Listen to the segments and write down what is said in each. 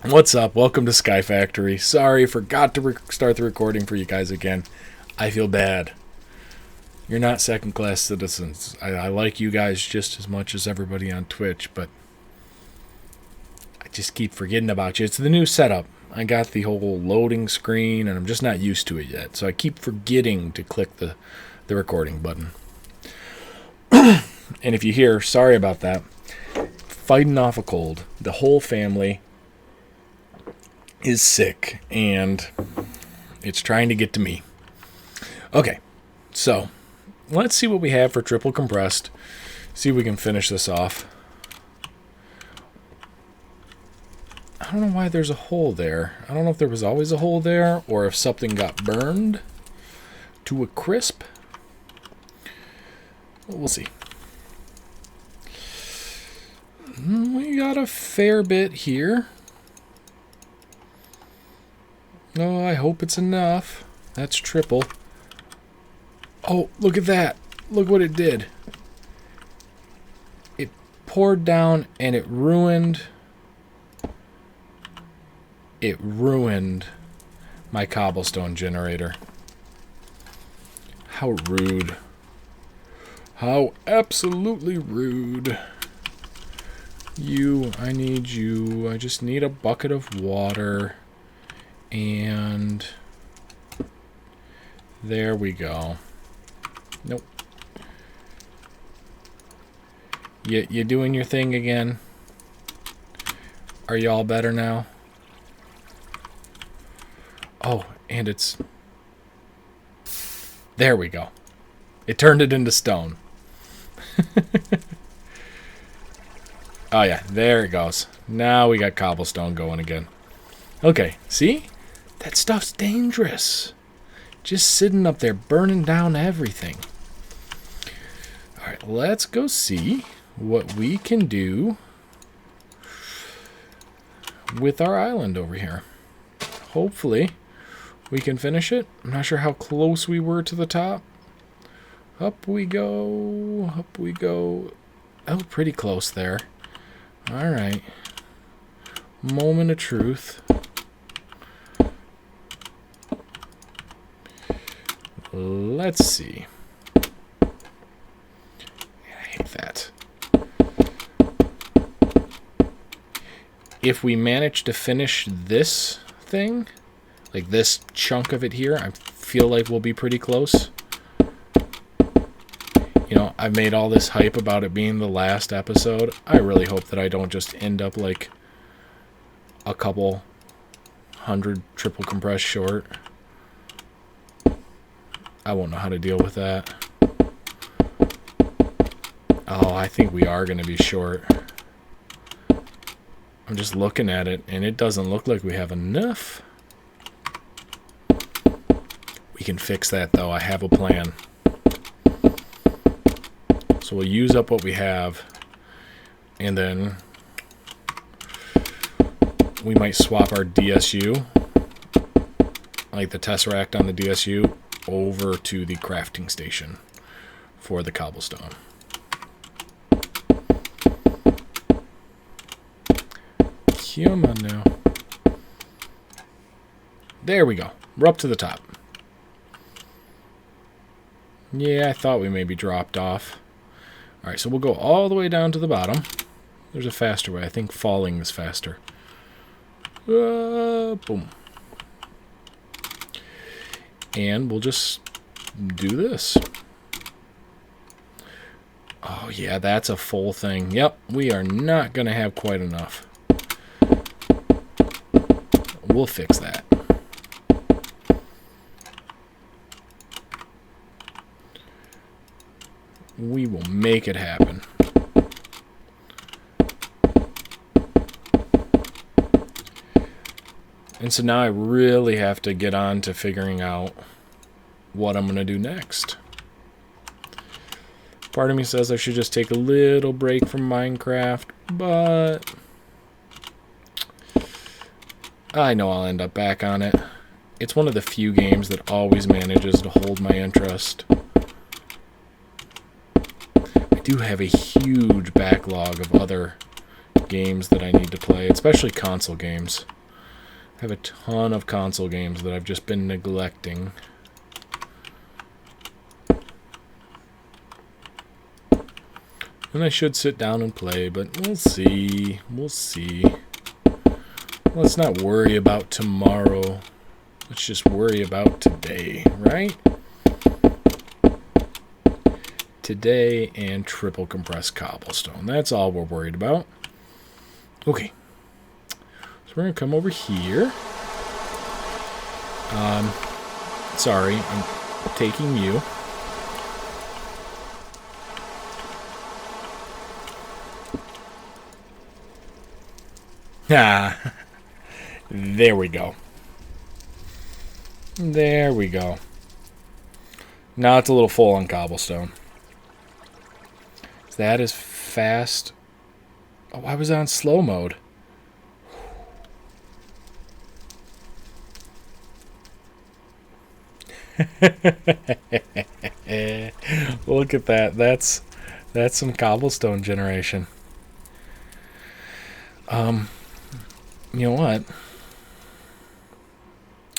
What's up? Welcome to SkyFactory. Sorry, forgot to start the recording for you guys again. I feel bad. You're not second-class citizens. I like you guys just as much as everybody on Twitch, but I just keep forgetting about you. It's the new setup. I got the whole loading screen, and I'm just not used to it yet, so I keep forgetting to click the recording button. And if you hear, sorry about that, fighting off a cold. The whole family is sick, and it's trying to get to me. Okay, so let's see what we have for triple compressed. See if we can finish this off. I don't know why there's a hole there. I don't know if there was always a hole there or if something got burned to a crisp. We'll see. We got a fair bit here. Oh, I hope it's enough. That's triple. Oh, look at that. Look what it did. It poured down and it ruined my cobblestone generator. How rude. How absolutely rude. I need you. I just need a bucket of water. And there we go. Nope. You doing your thing again? Are you all better now? Oh, and it's... There we go. It turned it into stone. Oh yeah, there it goes. Now we got cobblestone going again. Okay, see? That stuff's dangerous. Just sitting up there burning down everything. Alright, let's go see what we can do with our island over here. Hopefully, we can finish it. I'm not sure how close we were to the top. Up we go. Up we go. Oh, pretty close there. Alright. Moment of truth. Let's see. I hate that. If we manage to finish this thing, like this chunk of it here, I feel like we'll be pretty close. You know, I've made all this hype about it being the last episode. I really hope that I don't just end up like a couple hundred triple compressed short. I won't know how to deal with that. Oh, I think we are going to be short. I'm just looking at it, and it doesn't look like we have enough. We can fix that, though. I have a plan. So we'll use up what we have, and then we might swap our DSU, like the Tesseract on the DSU, over to the crafting station for the cobblestone. Come on now. There we go. We're up to the top. Yeah, I thought we maybe dropped off. Alright, so we'll go all the way down to the bottom. There's a faster way. I think falling is faster. Boom. And we'll just do this. Oh, yeah, that's a full thing. Yep, we are not going to have quite enough. We'll fix that. We will make it happen. And so now I really have to get on to figuring out what I'm going to do next. Part of me says I should just take a little break from Minecraft, but I know I'll end up back on it. It's one of the few games that always manages to hold my interest. I do have a huge backlog of other games that I need to play, especially console games. I have a ton of console games that I've just been neglecting. And I should sit down and play, but we'll see. We'll see. Let's not worry about tomorrow. Let's just worry about today, right? Today and triple compressed cobblestone. That's all we're worried about. Okay. So we're going to come over here. Sorry, I'm taking you. Ah, there we go. There we go. Now it's a little full on cobblestone. That is fast. Oh, I was on slow mode. Look at that. That's some cobblestone generation. You know what?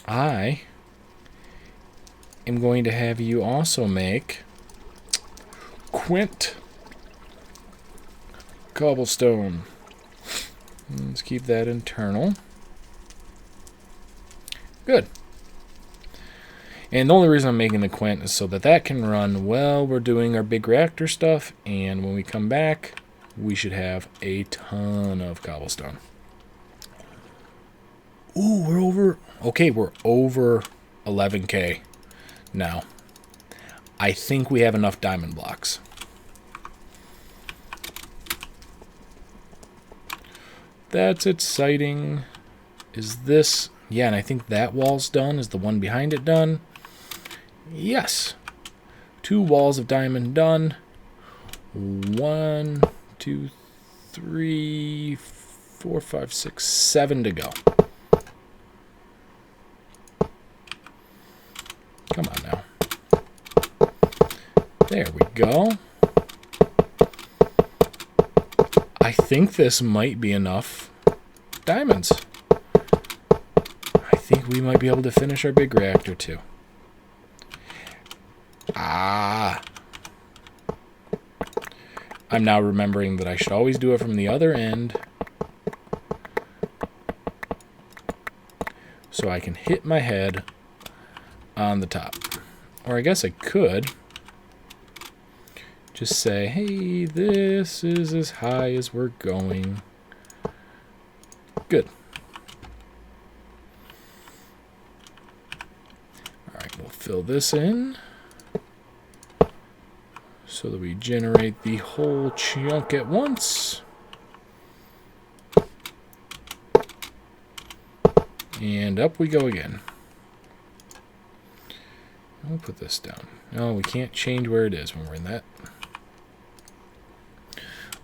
I am going to have you also make quint cobblestone. Let's keep that internal. Good. And the only reason I'm making the quint is so that that can run while we're doing our big reactor stuff, and when we come back, we should have a ton of cobblestone. Ooh, we're over... Okay, we're over 11K now. I think we have enough diamond blocks. That's exciting. Is this... Yeah, and I think that wall's done. Is the one behind it done? Yes. 2 walls of diamond done. 1, 2, 3, 4, 5, 6, 7 to go. Come on now. There we go. I think this might be enough diamonds. I think we might be able to finish our big reactor too. Ah. I'm now remembering that I should always do it from the other end, so I can hit my head on the top. Or I guess I could just say, hey, this is as high as we're going. Good. Alright, we'll fill this in so that we generate the whole chunk at once. And up we go again. We'll put this down. No, we can't change where it is when we're in that.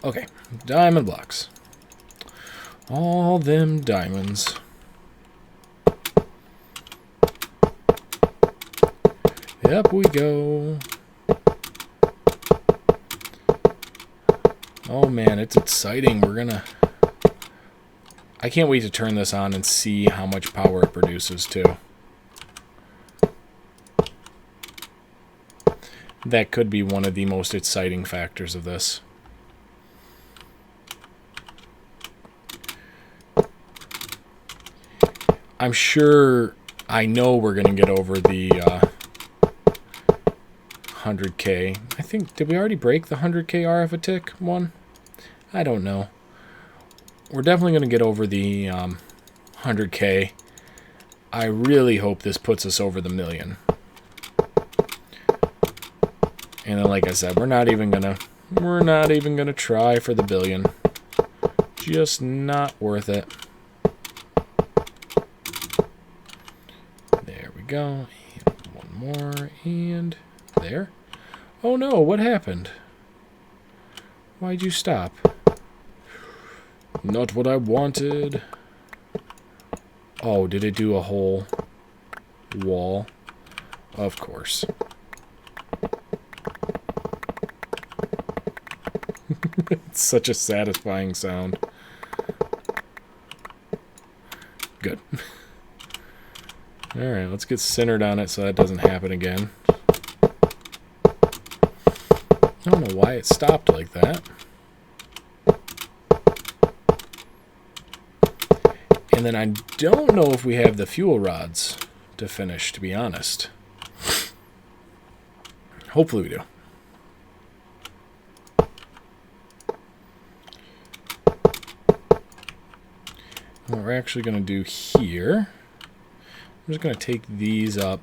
Okay, diamond blocks. All them diamonds. Up we go. Oh man, it's exciting. We're gonna... I can't wait to turn this on and see how much power it produces too. That could be one of the most exciting factors of this. I'm sure, I know we're going to get over the 100K. I think, did we already break the 100K RF a tick one? I don't know. We're definitely going to get over the 100K. I really hope this puts us over the million. And then, like I said, we're not even gonna try for the billion. Just not worth it. There we go. And one more, and there. Oh no, what happened? Why'd you stop? Not what I wanted. Oh, did it do a whole wall? Of course. It's such a satisfying sound. Good. Alright, let's get centered on it so that doesn't happen again. I don't know why it stopped like that. And then I don't know if we have the fuel rods to finish, to be honest. Hopefully we do. What we're actually going to do here, I'm just going to take these up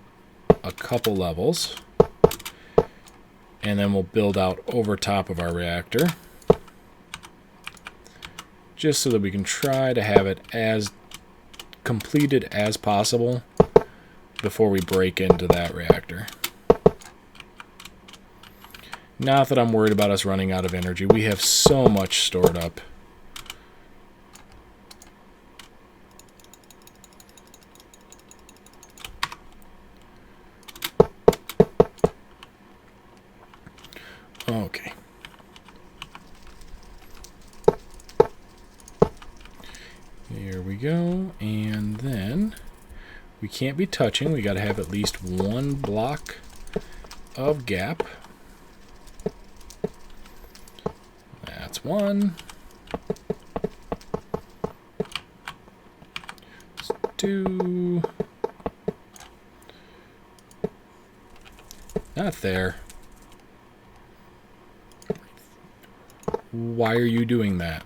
a couple levels, and then we'll build out over top of our reactor, just so that we can try to have it as completed as possible before we break into that reactor. Not that I'm worried about us running out of energy. We have so much stored up. Okay. Here we go. And then we can't be touching. We got to have at least one block of gap. That's one. That's two. Not there. Why are you doing that?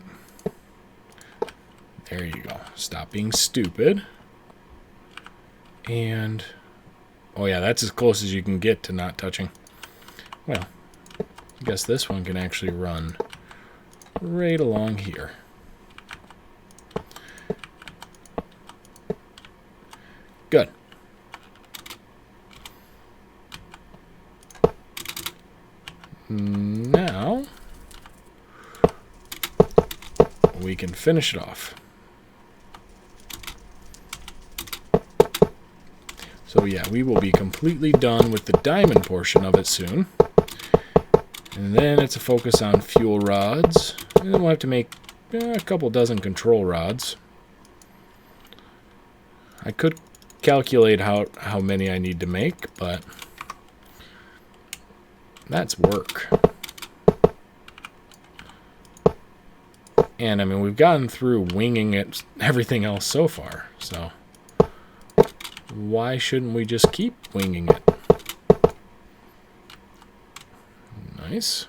There you go. Stop being stupid. And, oh yeah, that's as close as you can get to not touching. Well, I guess this one can actually run right along here. Good. Now we can finish it off. So yeah, we will be completely done with the diamond portion of it soon. And then it's a focus on fuel rods. And then we'll have to make a couple dozen control rods. I could calculate how many I need to make, but that's work. And I mean, we've gotten through winging it, everything else so far, so why shouldn't we just keep winging it? Nice.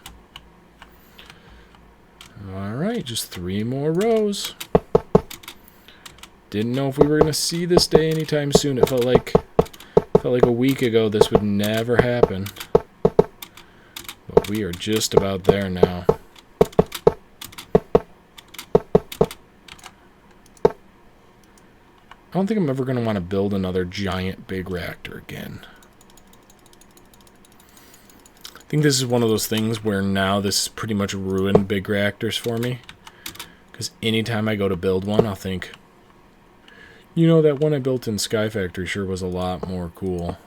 Alright, just 3 more rows. Didn't know if we were going to see this day anytime soon. It felt like a week ago this would never happen. But we are just about there now. I don't think I'm ever going to want to build another giant big reactor again. I think this is one of those things where now this pretty much ruined big reactors for me. Because anytime I go to build one, I'll think, you know, that one I built in SkyFactory sure was a lot more cool.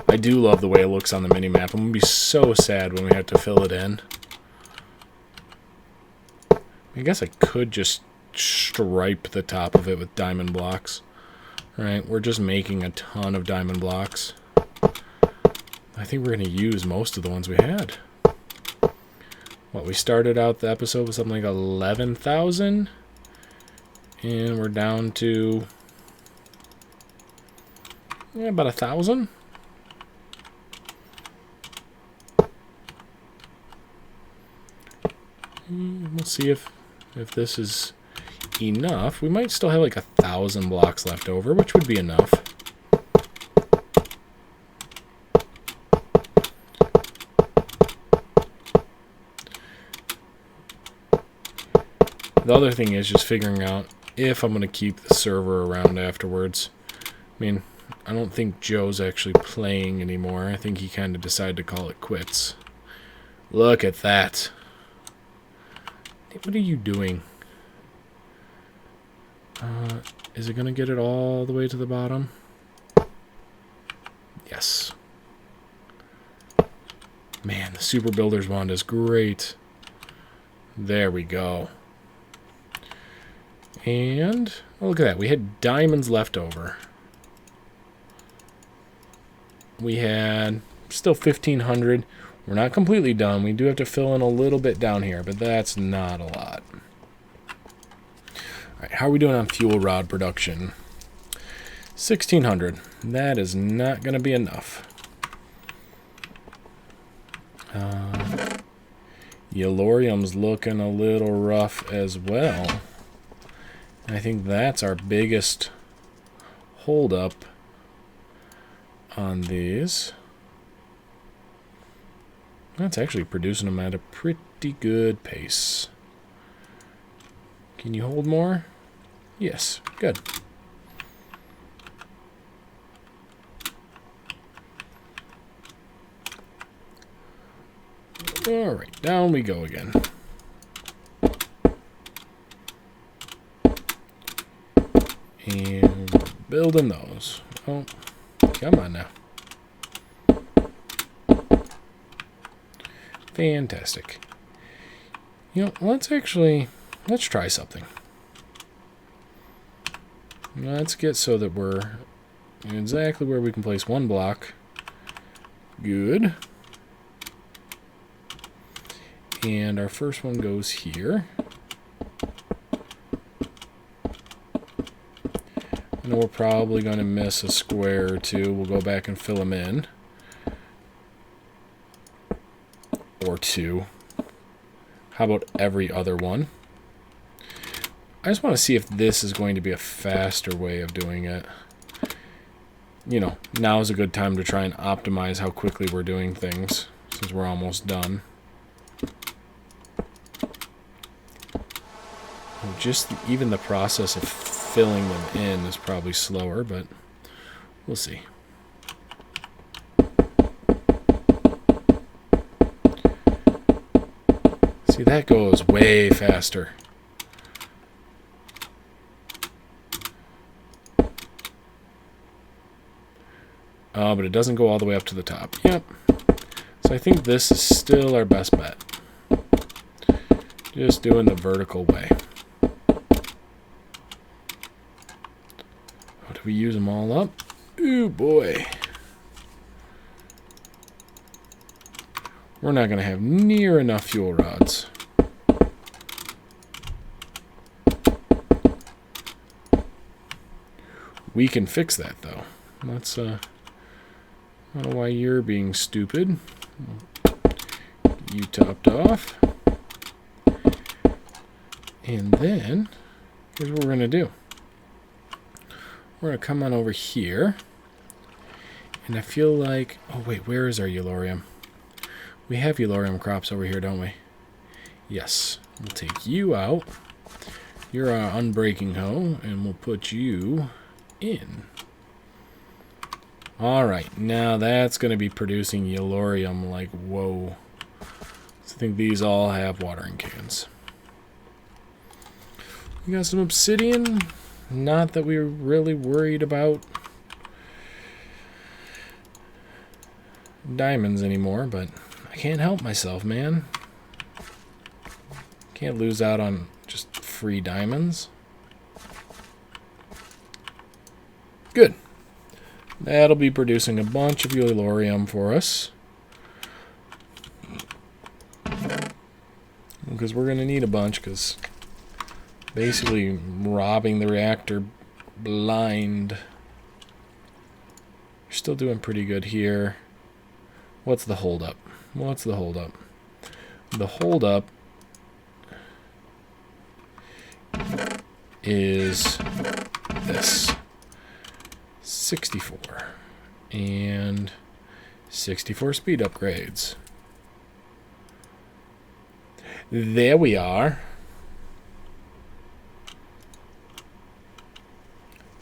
I do love the way it looks on the mini-map. I'm going to be so sad when we have to fill it in. I guess I could just stripe the top of it with diamond blocks. Right, we're just making a ton of diamond blocks. I think we're going to use most of the ones we had. What, we started out the episode with something like 11,000. And we're down to about 1,000. We'll see if this is enough. We might still have like 1,000 blocks left over, which would be enough. The other thing is just figuring out if I'm going to keep the server around afterwards. I mean, I don't think Joe's actually playing anymore. I think he kind of decided to call it quits. Look at that. What are you doing? Is it going to get it all the way to the bottom? Yes. Man, the Super Builder's Wand is great. There we go. And, oh, look at that. We had diamonds left over. We had still 1,500. We're not completely done. We do have to fill in a little bit down here, but that's not a lot. All right, how are we doing on fuel rod production? 1,600. That is not going to be enough. Yellorium's looking a little rough as well. I think that's our biggest holdup on these. That's actually producing them at a pretty good pace. Can you hold more? Yes, good. Alright, down we go again. And we're building those. Oh, come on now. Fantastic. You know, let's try something. Let's get so that we're exactly where we can place one block. Good. And our first one goes here. I know we're probably going to miss a square or two. We'll go back and fill them in. Or two. How about every other one? I just want to see if this is going to be a faster way of doing it. You know, now is a good time to try and optimize how quickly we're doing things, since we're almost done. Just even the process of filling them in is probably slower, but we'll see. See, that goes way faster. But it doesn't go all the way up to the top. Yep. So I think this is still our best bet. Just doing the vertical way. Oh, did we use them all up? Ooh, boy. We're not going to have near enough fuel rods. We can fix that, though. Let's, I don't know why you're being stupid. You topped off. And then, here's what we're going to do. We're going to come on over here. And I feel like... Oh, wait, where is our Yellorium? We have Yellorium crops over here, don't we? Yes. We'll take you out. You're our unbreaking hoe, and we'll put you in. Alright, now that's going to be producing Yellorium like whoa. So I think these all have watering cans. We got some obsidian. Not that we were really worried about diamonds anymore, but I can't help myself, man. Can't lose out on just free diamonds. Good. That'll be producing a bunch of Yellorium for us. Because we're going to need a bunch, because basically robbing the reactor blind. You're still doing pretty good here. What's the holdup? What's the holdup? The holdup is this. 64. And 64 speed upgrades. There we are.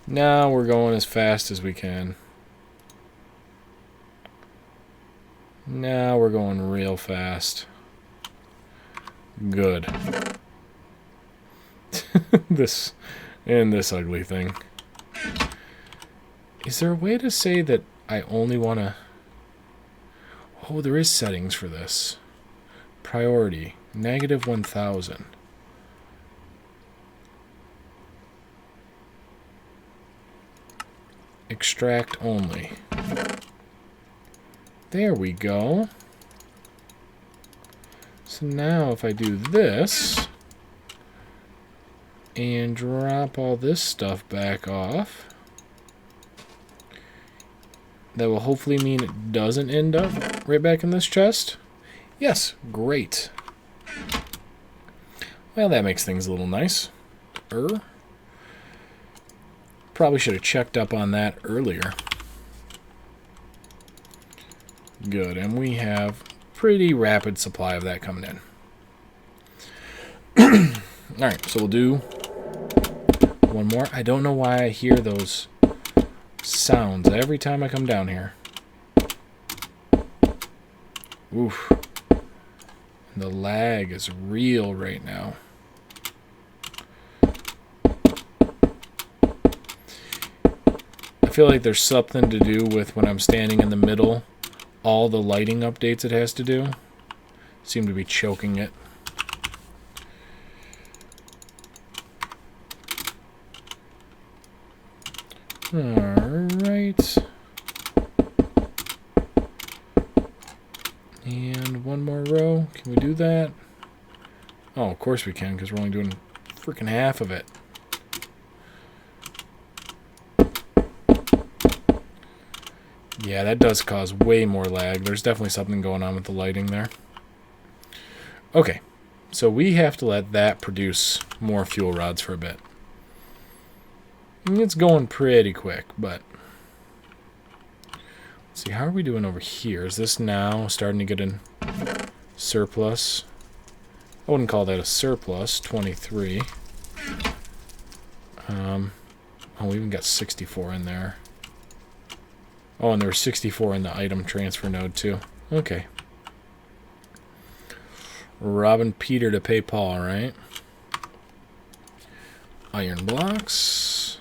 Now we're going as fast as we can. Now we're going real fast. Good. This And this ugly thing. Is there a way to say that I only want to... Oh, there is settings for this. Priority. -1000. Extract only. There we go. So now if I do this and drop all this stuff back off, that will hopefully mean it doesn't end up right back in this chest. Yes, great. Well, that makes things a little nice. Probably should have checked up on that earlier. Good, and we have pretty rapid supply of that coming in. Alright, so we'll do one more. I don't know why I hear those sounds every time I come down here. Oof. The lag is real right now. I feel like there's something to do with when I'm standing in the middle. All the lighting updates it has to do seem to be choking it. Alright. And one more row. Can we do that? Oh, of course we can, because we're only doing freaking half of it. Yeah, that does cause way more lag. There's definitely something going on with the lighting there. Okay, so we have to let that produce more fuel rods for a bit. It's going pretty quick, but... Let's see, how are we doing over here? Is this now starting to get in surplus? I wouldn't call that a surplus, 23. Oh, we even got 64 in there. Oh, and there were 64 in the item transfer node, too. Okay. Robbing Peter to pay Paul, right? Iron blocks.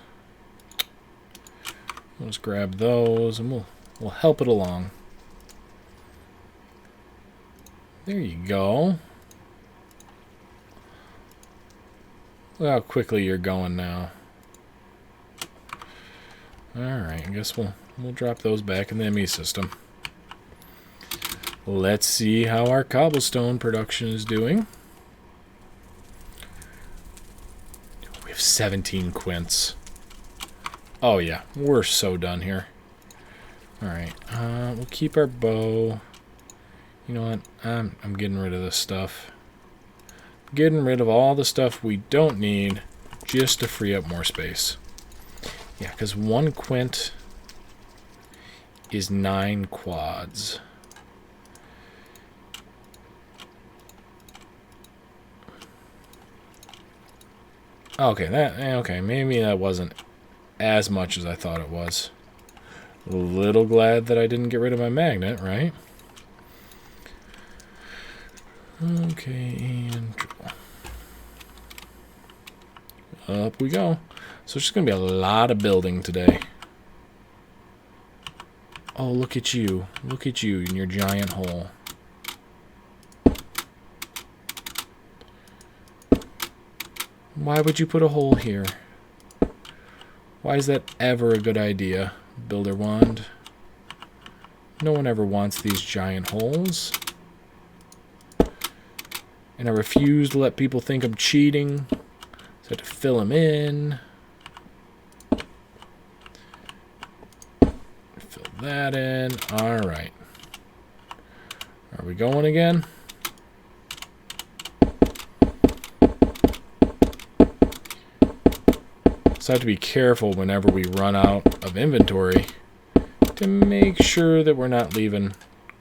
Let's grab those, and we'll help it along. There you go. Look how quickly you're going now. Alright, I guess we'll drop those back in the ME system. Let's see how our cobblestone production is doing. We have 17 quints. Oh yeah, we're so done here. Alright, we'll keep our bow. You know what? I'm getting rid of this stuff. Getting rid of all the stuff we don't need just to free up more space. Yeah, because 1 quint is 9 quads. Okay, maybe that wasn't as much as I thought it was. A little glad that I didn't get rid of my magnet, right? Okay, and up we go. So it's just going to be a lot of building today. Oh, look at you. Look at you in your giant hole. Why would you put a hole here? Why is that ever a good idea, Builder Wand? No one ever wants these giant holes. And I refuse to let people think I'm cheating. So I have to fill them in. Fill that in. Alright. Are we going again? So I have to be careful whenever we run out of inventory to make sure that we're not leaving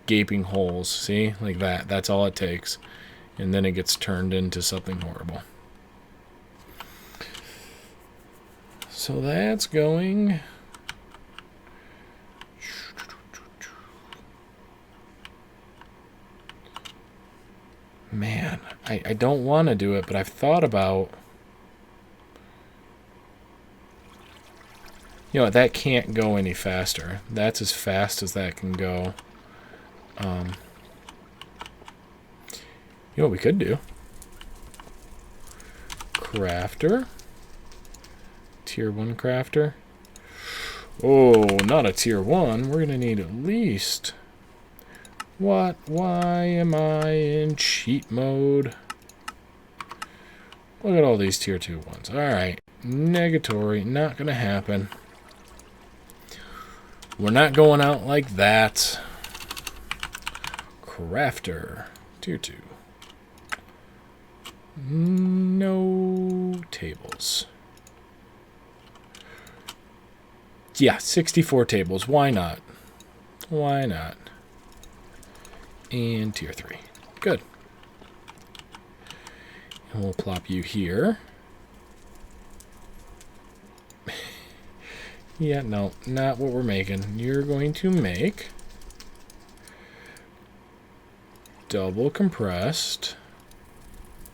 gaping holes. See? Like that. That's all it takes. And then it gets turned into something horrible. So that's going. Man, I don't want to do it, but I've thought about You know what, that can't go any faster. That's as fast as that can go. You know what we could do? Crafter. Tier 1 crafter. Oh, not a tier 1. We're going to need at least... What? Why am I in cheat mode? Look at all these tier 2 ones. Alright. Negatory. Not going to happen. We're not going out like that. Crafter. Tier 2. No tables. Yeah, 64 tables. Why not? Why not? And tier 3. Good. And we'll plop you here. Yeah, no, not what we're making. You're going to make double compressed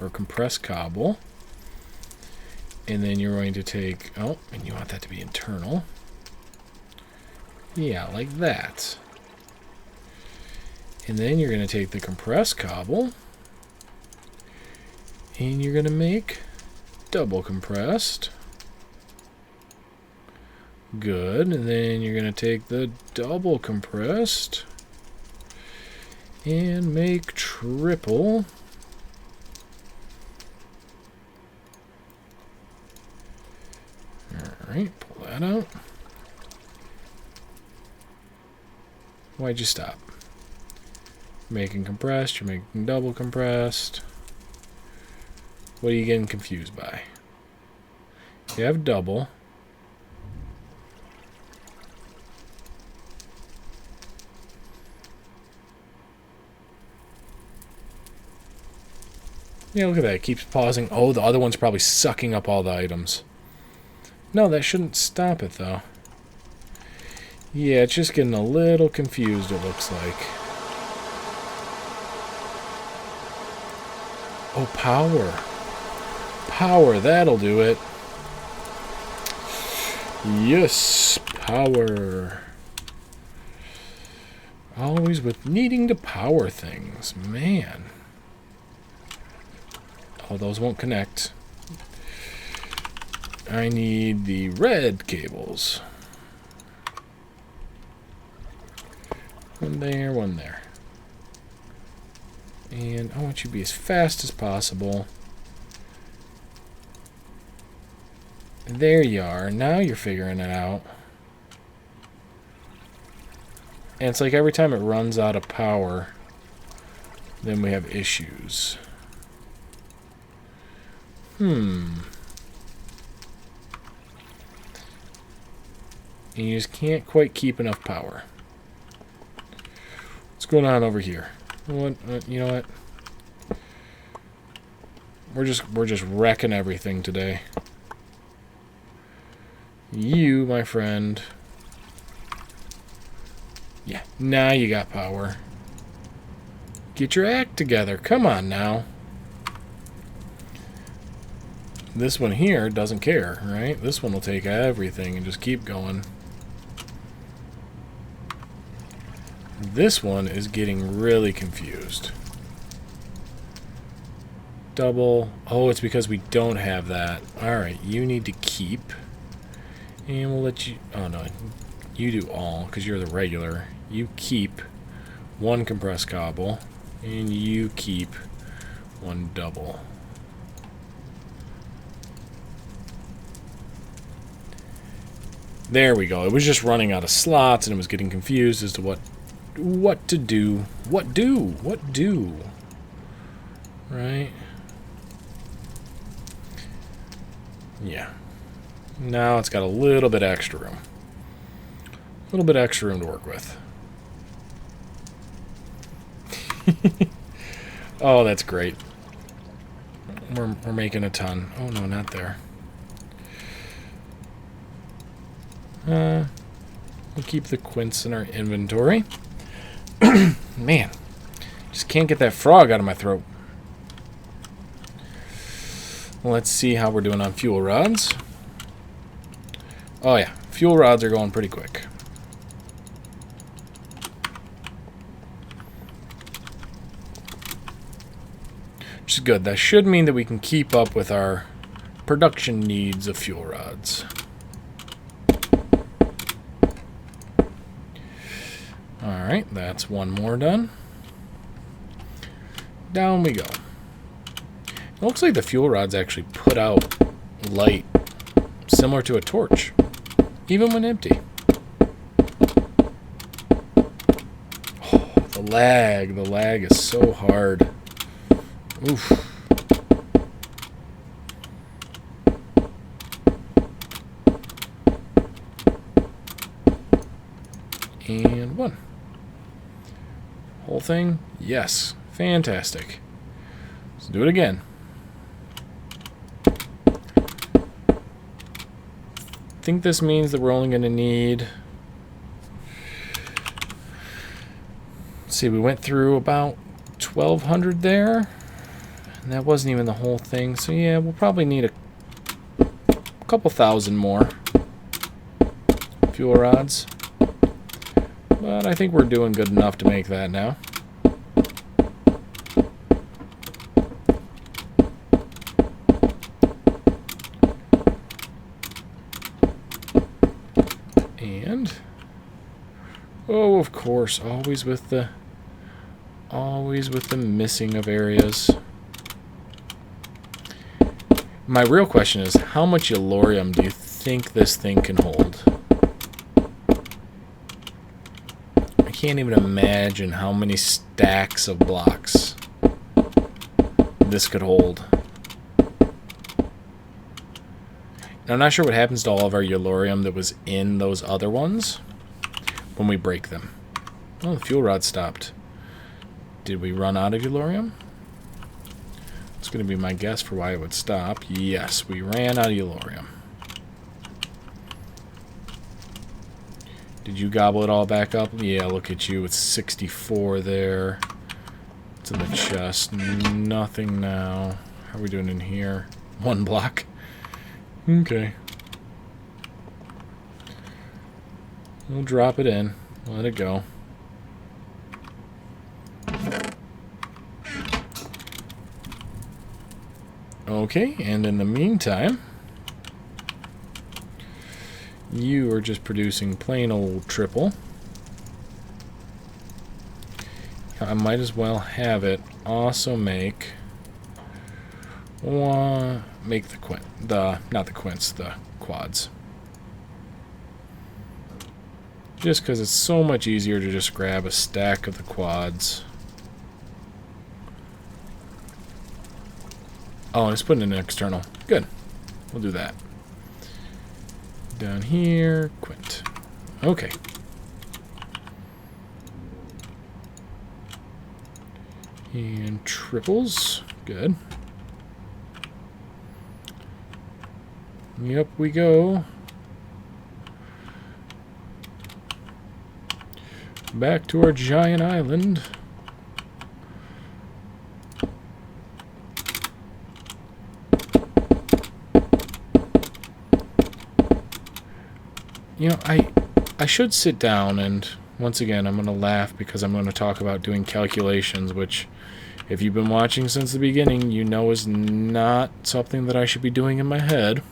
or compressed cobble. And then you're going to take, oh, and you want that to be internal. Yeah, like that. And then you're going to take the compressed cobble and you're going to make double compressed. Good. And then you're going to take the double compressed and make triple. Alright, pull that out. Why'd you stop? Making compressed, you're making double compressed. What are you getting confused by? You have double. Yeah, look at that. It keeps pausing. Oh, the other one's probably sucking up all the items. No, that shouldn't stop it, though. Yeah, it's just getting a little confused, it looks like. Oh, power. Power, that'll do it. Yes, power. Always with needing to power things. Man. Oh, those won't connect. I need the red cables. One there, one there. And I want you to be as fast as possible. There you are. Now you're figuring it out. And it's like every time it runs out of power, then we have issues. And you just can't quite keep enough power. What's going on over here? What? You know what? We're just wrecking everything today. You, my friend. Yeah, now you got power. Get your act together. Come on now. This one here doesn't care, right? This one will take everything and just keep going. This one is getting really confused. Double. Oh, it's because we don't have that. Alright, you need to keep. And we'll let you... Oh, no. You do all, because you're the regular. You keep one compressed cobble. And you keep one double. There we go. It was just running out of slots, and it was getting confused as to what to do. What do? Right? Yeah. Now it's got a little bit extra room. A little bit extra room to work with. Oh, that's great. We're making a ton. Oh, no, not there. We'll keep the quints in our inventory. Man, just can't get that frog out of my throat. Let's see how we're doing on fuel rods. Oh yeah, fuel rods are going pretty quick. Which is good. That should mean that we can keep up with our production needs of fuel rods. Alright, that's one more done. Down we go. It looks like the fuel rods actually put out light similar to a torch, even when empty. Oh, the lag is so hard. Oof. And one. Whole thing? Yes. Fantastic. Let's do it again. I think this means that we're only going to need... Let's see, we went through about 1,200 there. And that wasn't even the whole thing. So yeah, we'll probably need a couple thousand more fuel rods. But I think we're doing good enough to make that now. And oh, of course, always with the missing of areas. My real question is, how much Yellorium do you think this thing can hold? I can't even imagine how many stacks of blocks this could hold. Now, I'm not sure what happens to all of our Yellorium that was in those other ones when we break them. Oh, the fuel rod stopped. Did we run out of Yellorium? It's going to be my guess for why it would stop. Yes, we ran out of Yellorium. Did you gobble it all back up? Yeah, look at you. It's 64 there. It's in the chest. Nothing now. How are we doing in here? 1 block. Okay. We'll drop it in. Let it go. Okay, and in the meantime, you are just producing plain old triple. I might as well have it also make the quads. Just because it's so much easier to just grab a stack of the quads. Oh, it's putting in an external. Good. We'll do that. Down here, quint. Okay. And triples. Good. Yep, we go. Back to our giant island. You know, I should sit down and, once again, I'm going to laugh because I'm going to talk about doing calculations, which, if you've been watching since the beginning, you know is not something that I should be doing in my head.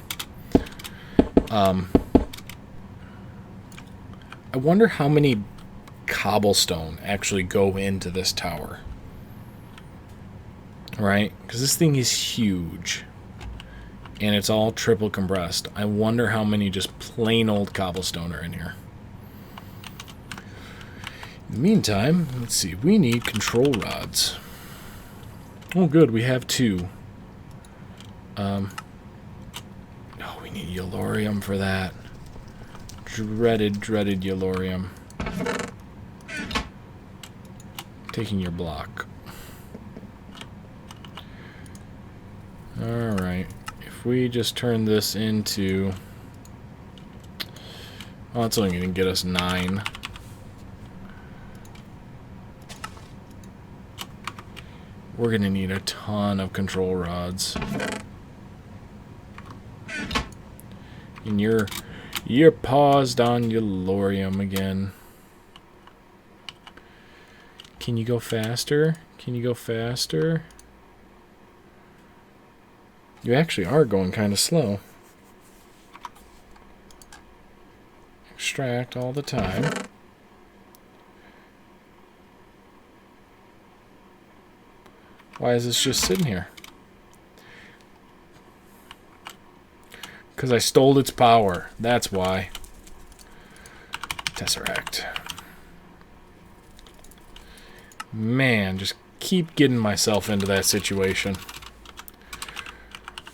I wonder how many cobblestone actually go into this tower. Right? Because this thing is huge. And it's all triple compressed. I wonder how many just plain old cobblestone are in here. In the meantime, let's see. We need control rods. Oh, good. We have 2. Oh, we need Yellorium for that. Dreaded Yellorium. Taking your block. Alright. If we just turn this into... Oh, it's only going to get us 9. We're going to need a ton of control rods. And You're paused on Ouroboros again. Can you go faster? Can you go faster? You actually are going kind of slow. Extract all the time. Why is this just sitting here? Because I stole its power. That's why. Tesseract. Man, just keep getting myself into that situation.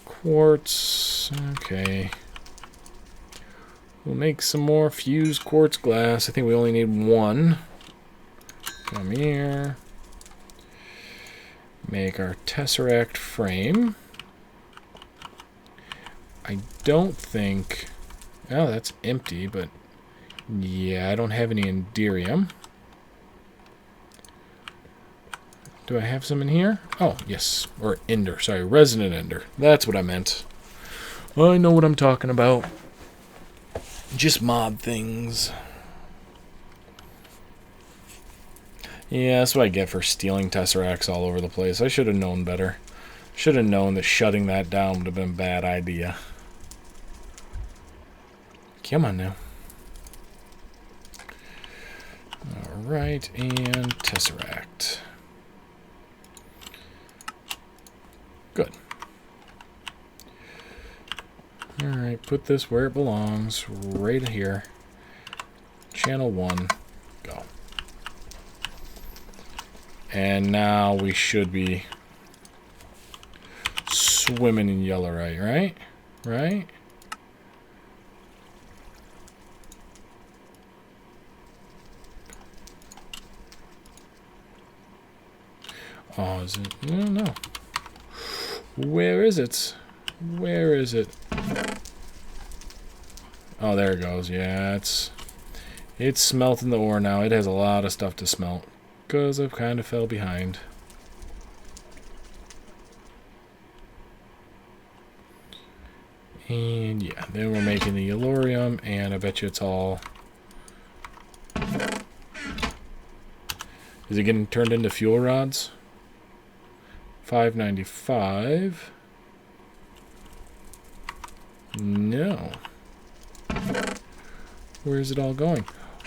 Quartz. Okay. We'll make some more fused quartz glass. I think we only need one. Come here. Make our Tesseract frame. I don't think... Oh, that's empty, but... Yeah, I don't have any Enderium. Do I have some in here? Oh, yes. Or Ender. Sorry, Resonant Ender. That's what I meant. I know what I'm talking about. Just mod things. Yeah, that's what I get for stealing Tesseracts all over the place. I should have known better. Should have known that shutting that down would have been a bad idea. Come on now. Alright, and Tesseract. Good. Alright, put this where it belongs. Right here. Channel 1. Go. And now we should be swimming in Yellowite, right? Right? Oh, is it? No, no. Where is it? Where is it? Oh, there it goes. Yeah, it's smelting the ore now. It has a lot of stuff to smelt. Because I've kind of fell behind. And yeah, then we're making the Ouroboros, and I bet you it's all... Is it getting turned into fuel rods? 595. No. Where is it all going?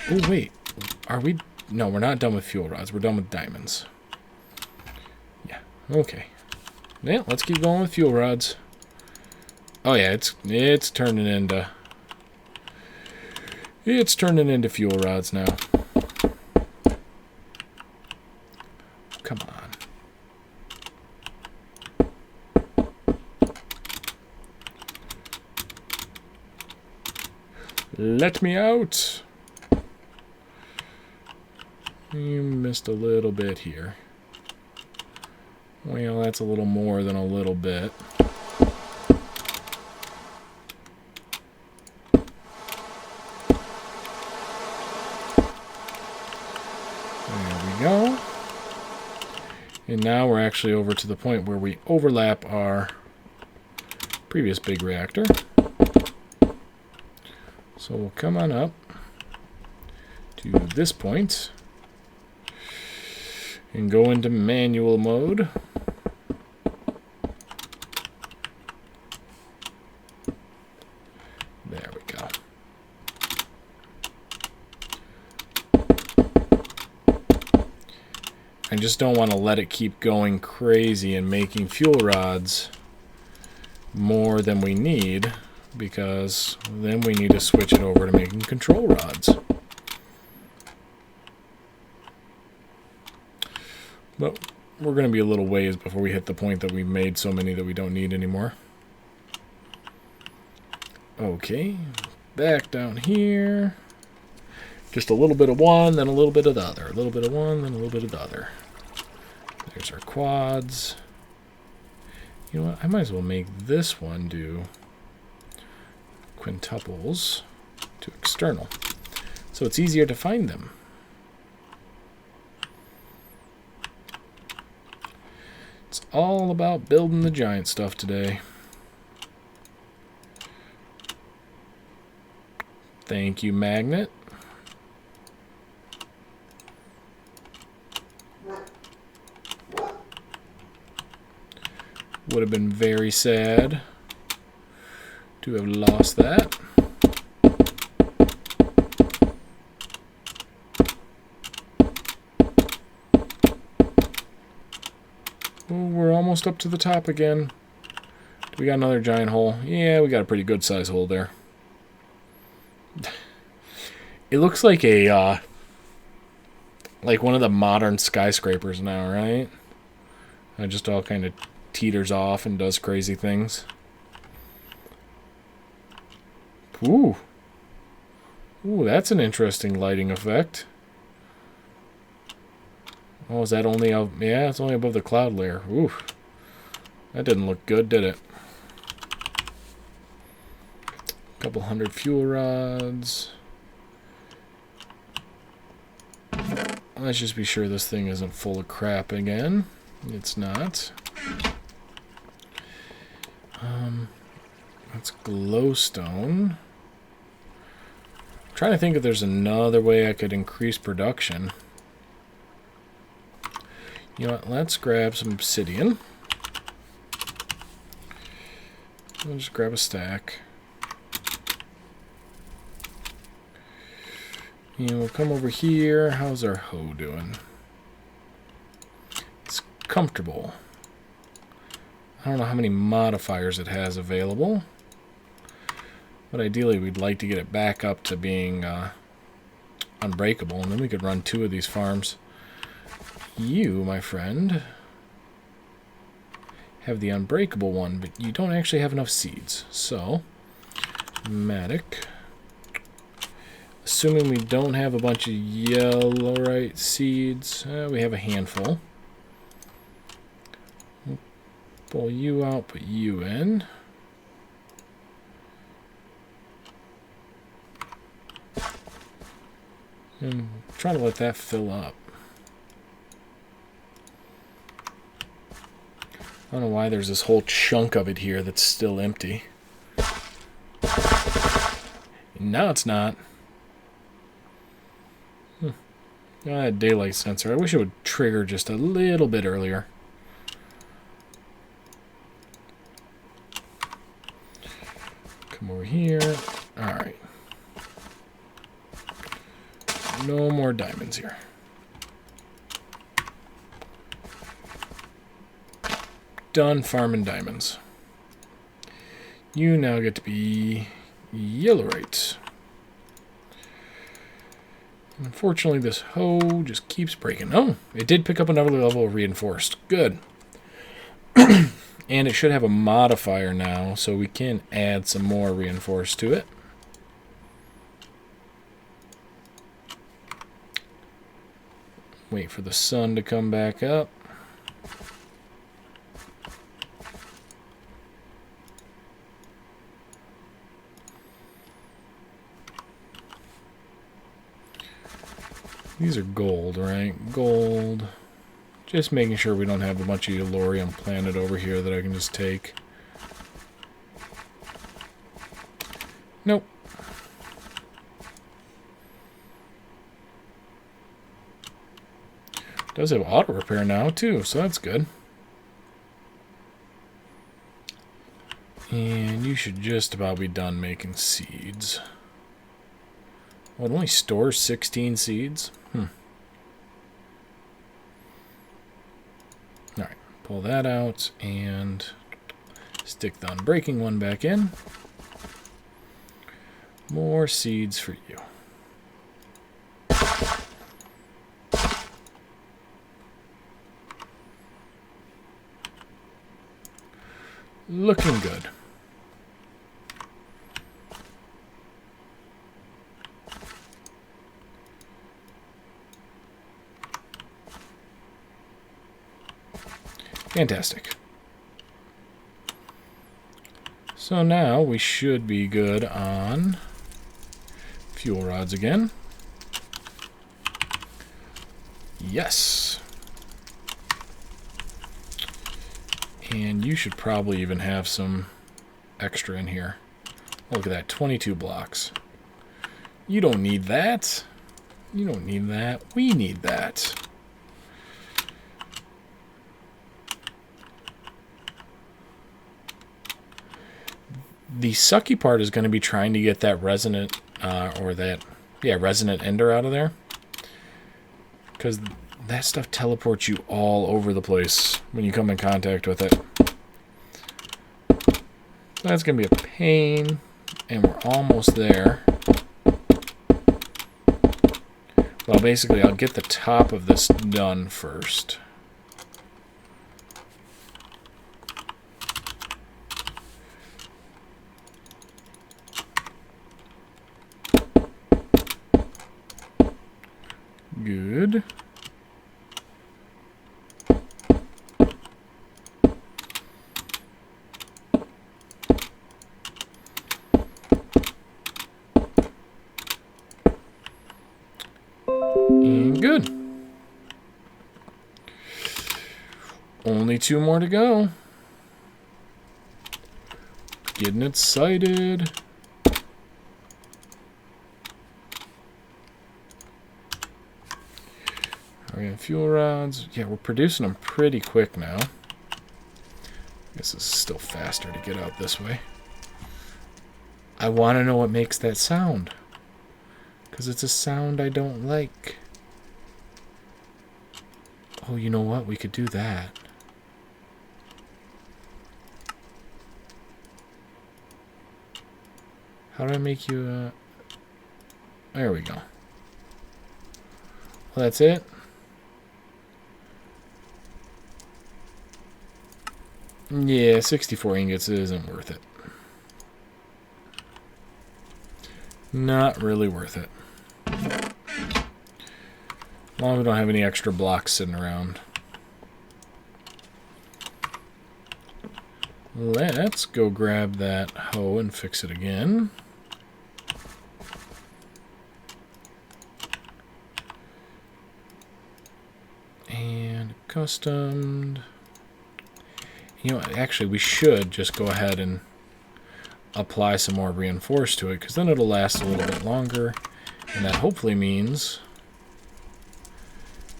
Oh, wait. Are we... No, we're not done with fuel rods. We're done with diamonds. Yeah. Okay. Yeah, let's keep going with fuel rods. Oh yeah, it's turning into... It's turning into fuel rods now. Come on. Let me out. You missed a little bit here. Well, that's a little more than a little bit. There we go. And now we're actually over to the point where we overlap our previous big reactor. So we'll come on up to this point and go into manual mode. There we go. I just don't want to let it keep going crazy and making fuel rods more than we need, because then we need to switch it over to making control rods. But we're going to be a little ways before we hit the point that we've made so many that we don't need anymore. Okay, back down here. Just a little bit of one, then a little bit of the other. A little bit of one, then a little bit of the other. There's our quads. You know what? I might as well make this one do quintuples to external, so it's easier to find them. It's all about building the giant stuff today. Thank you, magnet. Would have been very sad to have lost that. Oh, we're almost up to the top again. Do we got another giant hole? Yeah, we got a pretty good size hole there. It looks like a like one of the modern skyscrapers now, right? It just all kind of teeters off and does crazy things. Ooh. Ooh, that's an interesting lighting effect. Oh, is that only up? Yeah, it's only above the cloud layer. Ooh. That didn't look good, did it? Couple hundred fuel rods. Let's just be sure this thing isn't full of crap again. It's not. That's glowstone. I'm trying to think if there's another way I could increase production. You know what? Let's grab some obsidian. We'll just grab a stack. And we'll come over here. How's our hoe doing? It's comfortable. I don't know how many modifiers it has available. But ideally, we'd like to get it back up to being unbreakable. And then we could run 2 of these farms. You, my friend, have the unbreakable one, but you don't actually have enough seeds. So, Matic. Assuming we don't have a bunch of yellowite seeds, we have a handful. We'll pull you out, put you in. And try to let that fill up. I don't know why there's this whole chunk of it here that's still empty. Now it's not. That daylight sensor. I wish it would trigger just a little bit earlier. Come over here. Alright. No more diamonds here. Done farming diamonds. You now get to be yellowite. Unfortunately, this hoe just keeps breaking. Oh, it did pick up another level of reinforced. Good. And it should have a modifier now, so we can add some more reinforced to it. Wait for the sun to come back up. These are gold, right? Gold. Just making sure we don't have a bunch of Elorium planted over here that I can just take. Nope. Does have auto repair now too, so that's good. And you should just about be done making seeds. Well, it only stores 16 seeds. Alright, pull that out and stick the unbreaking one back in. More seeds for you. Looking good. Fantastic. So now we should be good on fuel rods again. Yes. And you should probably even have some extra in here. Look at that, 22 blocks. You don't need that. You don't need that. We need that. The sucky part is going to be trying to get that resonant, resonant ender out of there. Because that stuff teleports you all over the place when you come in contact with it. That's going to be a pain, and we're almost there. Well, basically, I'll get the top of this done first. Good. And good. Only 2 more to go. Getting excited. Fuel rods. Yeah, we're producing them pretty quick now. I guess it's still faster to get out this way. I want to know what makes that sound. Because it's a sound I don't like. Oh, you know what? We could do that. How do I make you... There we go. Well, that's it. Yeah, 64 ingots isn't worth it. Not really worth it. As long as we don't have any extra blocks sitting around. Let's go grab that hoe and fix it again. And customed. You know, actually, we should just go ahead and apply some more reinforced to it, because then it'll last a little bit longer, and that hopefully means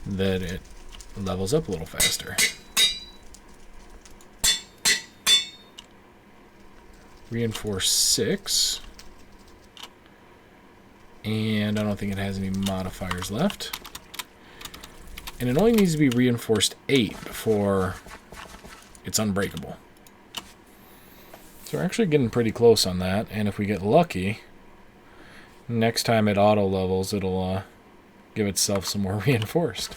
that it levels up a little faster. Reinforce 6. And I don't think it has any modifiers left. And it only needs to be reinforced 8 before it's unbreakable. So we're actually getting pretty close on that, and if we get lucky, next time it auto levels, it'll give itself some more reinforced.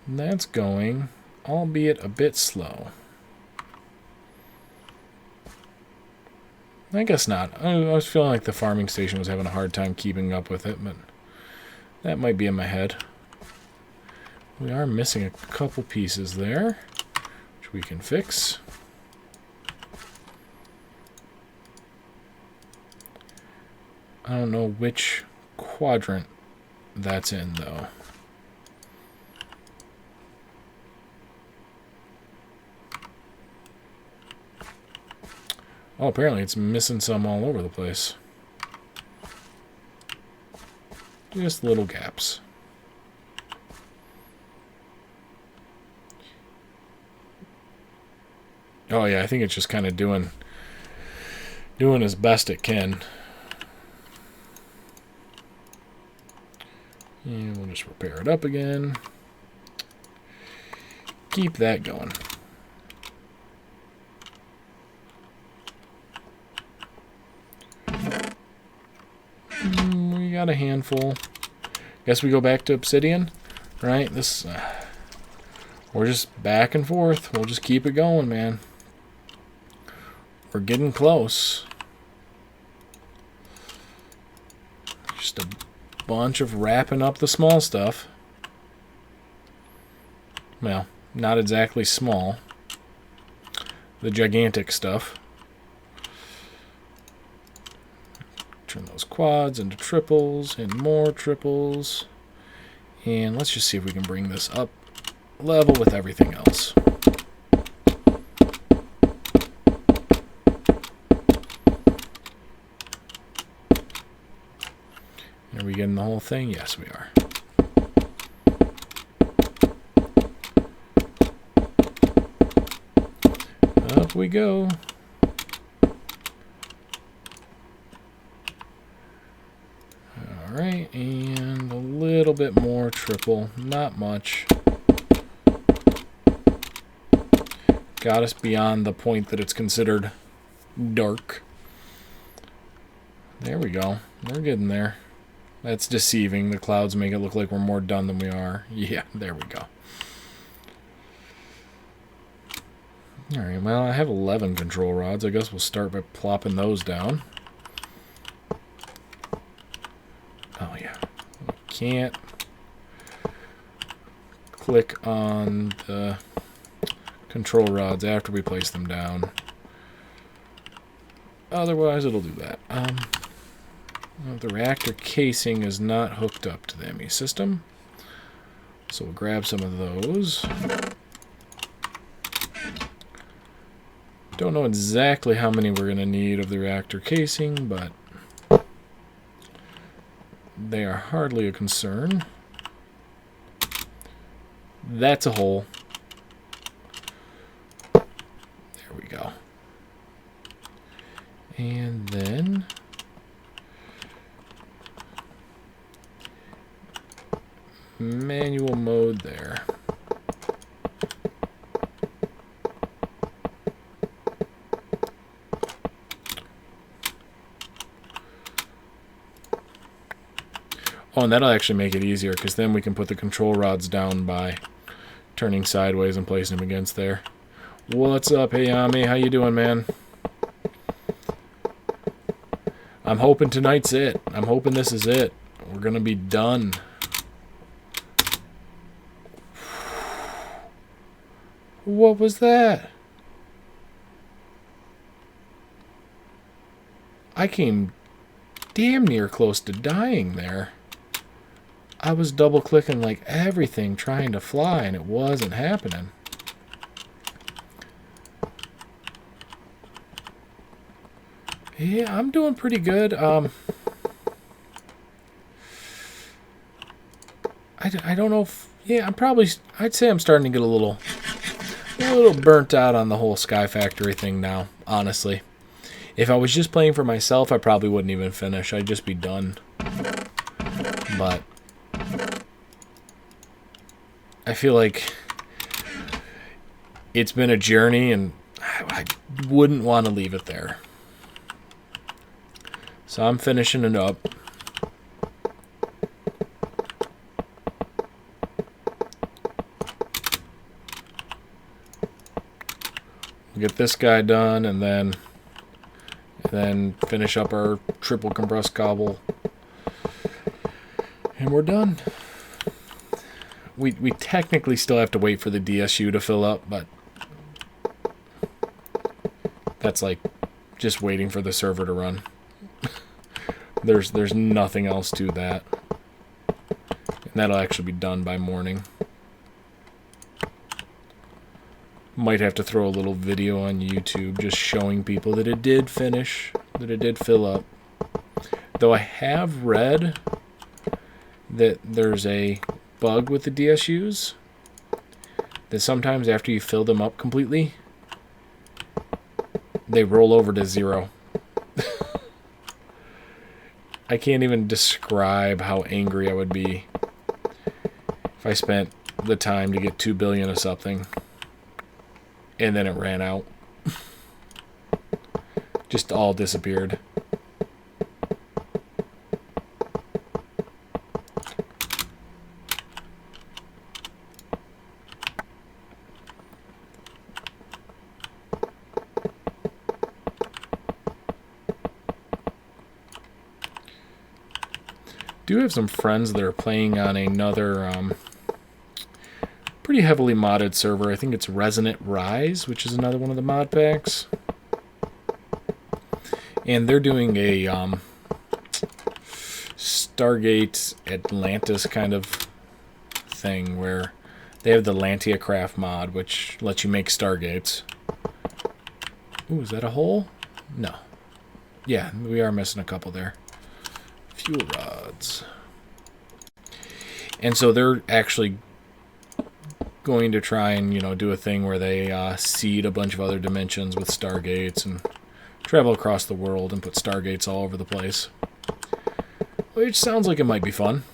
And that's going, albeit a bit slow. I guess not. I was feeling like the farming station was having a hard time keeping up with it, but that might be in my head. We are missing a couple pieces there, which we can fix. I don't know which quadrant that's in, though. Oh, apparently it's missing some all over the place. Just little gaps. Oh yeah, I think it's just kind of doing as best it can. And we'll just repair it up again. Keep that going. We got a handful. Guess we go back to obsidian, right? This we're just back and forth. We'll just keep it going, man. We're getting close. Just a bunch of wrapping up the small stuff. Well, not exactly small. The gigantic stuff. Turn those quads into triples and more triples. And let's just see if we can bring this up level with everything else. we getting the whole thing? Yes, we are. Up we go. Alright, and a little bit more triple. Not much. Got us beyond the point that it's considered dark. There we go. We're getting there. That's deceiving. The clouds make it look like we're more done than we are. Yeah, there we go. Alright, well, I have 11 control rods. I guess we'll start by plopping those down. Oh, yeah. We can't click on the control rods after we place them down. Otherwise, it'll do that. The reactor casing is not hooked up to the ME system. So we'll grab some of those. Don't know exactly how many we're going to need of the reactor casing, but they are hardly a concern. That's a hole. There we go. And then manual mode there. Oh, and that'll actually make it easier, because then we can put the control rods down by turning sideways and placing them against there. What's up, Hayami? How you doing, man? I'm hoping tonight's it. I'm hoping this is it. We're going to be done. What was that? I came damn near close to dying there. I was double clicking like everything trying to fly and it wasn't happening. Yeah, I'm doing pretty good. I don't know if, yeah, I'd say I'm starting to get a little burnt out on the whole SkyFactory thing now, honestly. If I was just playing for myself, I probably wouldn't even finish. I'd just be done. But I feel like it's been a journey, and I wouldn't want to leave it there. So I'm finishing it up. Get this guy done, and then finish up our triple compressed cobble, and we're done. We technically still have to wait for the DSU to fill up, but that's like just waiting for the server to run. There's nothing else to that, and that'll actually be done by morning. Might have to throw a little video on YouTube just showing people that it did finish, that it did fill up. Though I have read that there's a bug with the DSUs, that sometimes after you fill them up completely, they roll over to 0. I can't even describe how angry I would be if I spent the time to get 2 billion of something and then it ran out. Just all disappeared. Do have some friends that are playing on another pretty heavily modded server. I think it's Resonant Rise, which is another one of the mod packs. And they're doing a Stargate Atlantis kind of thing where they have the Lantia Craft mod, which lets you make Stargates. Ooh, is that a hole? No. Yeah, we are missing a couple there. Fuel rods. And so they're actually going to try and, you know, do a thing where they seed a bunch of other dimensions with stargates and travel across the world and put stargates all over the place. Which sounds like it might be fun.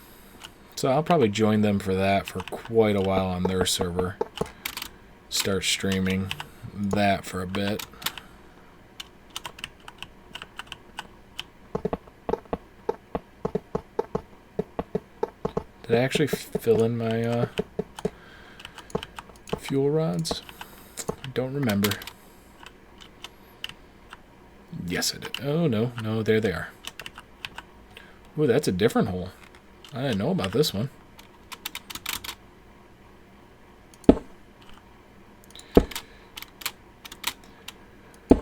So I'll probably join them for that for quite a while on their server. Start streaming that for a bit. Did I actually fill in my fuel rods? I don't remember. Yes, I did. Oh, no. No, there they are. Ooh, that's a different hole. I didn't know about this one.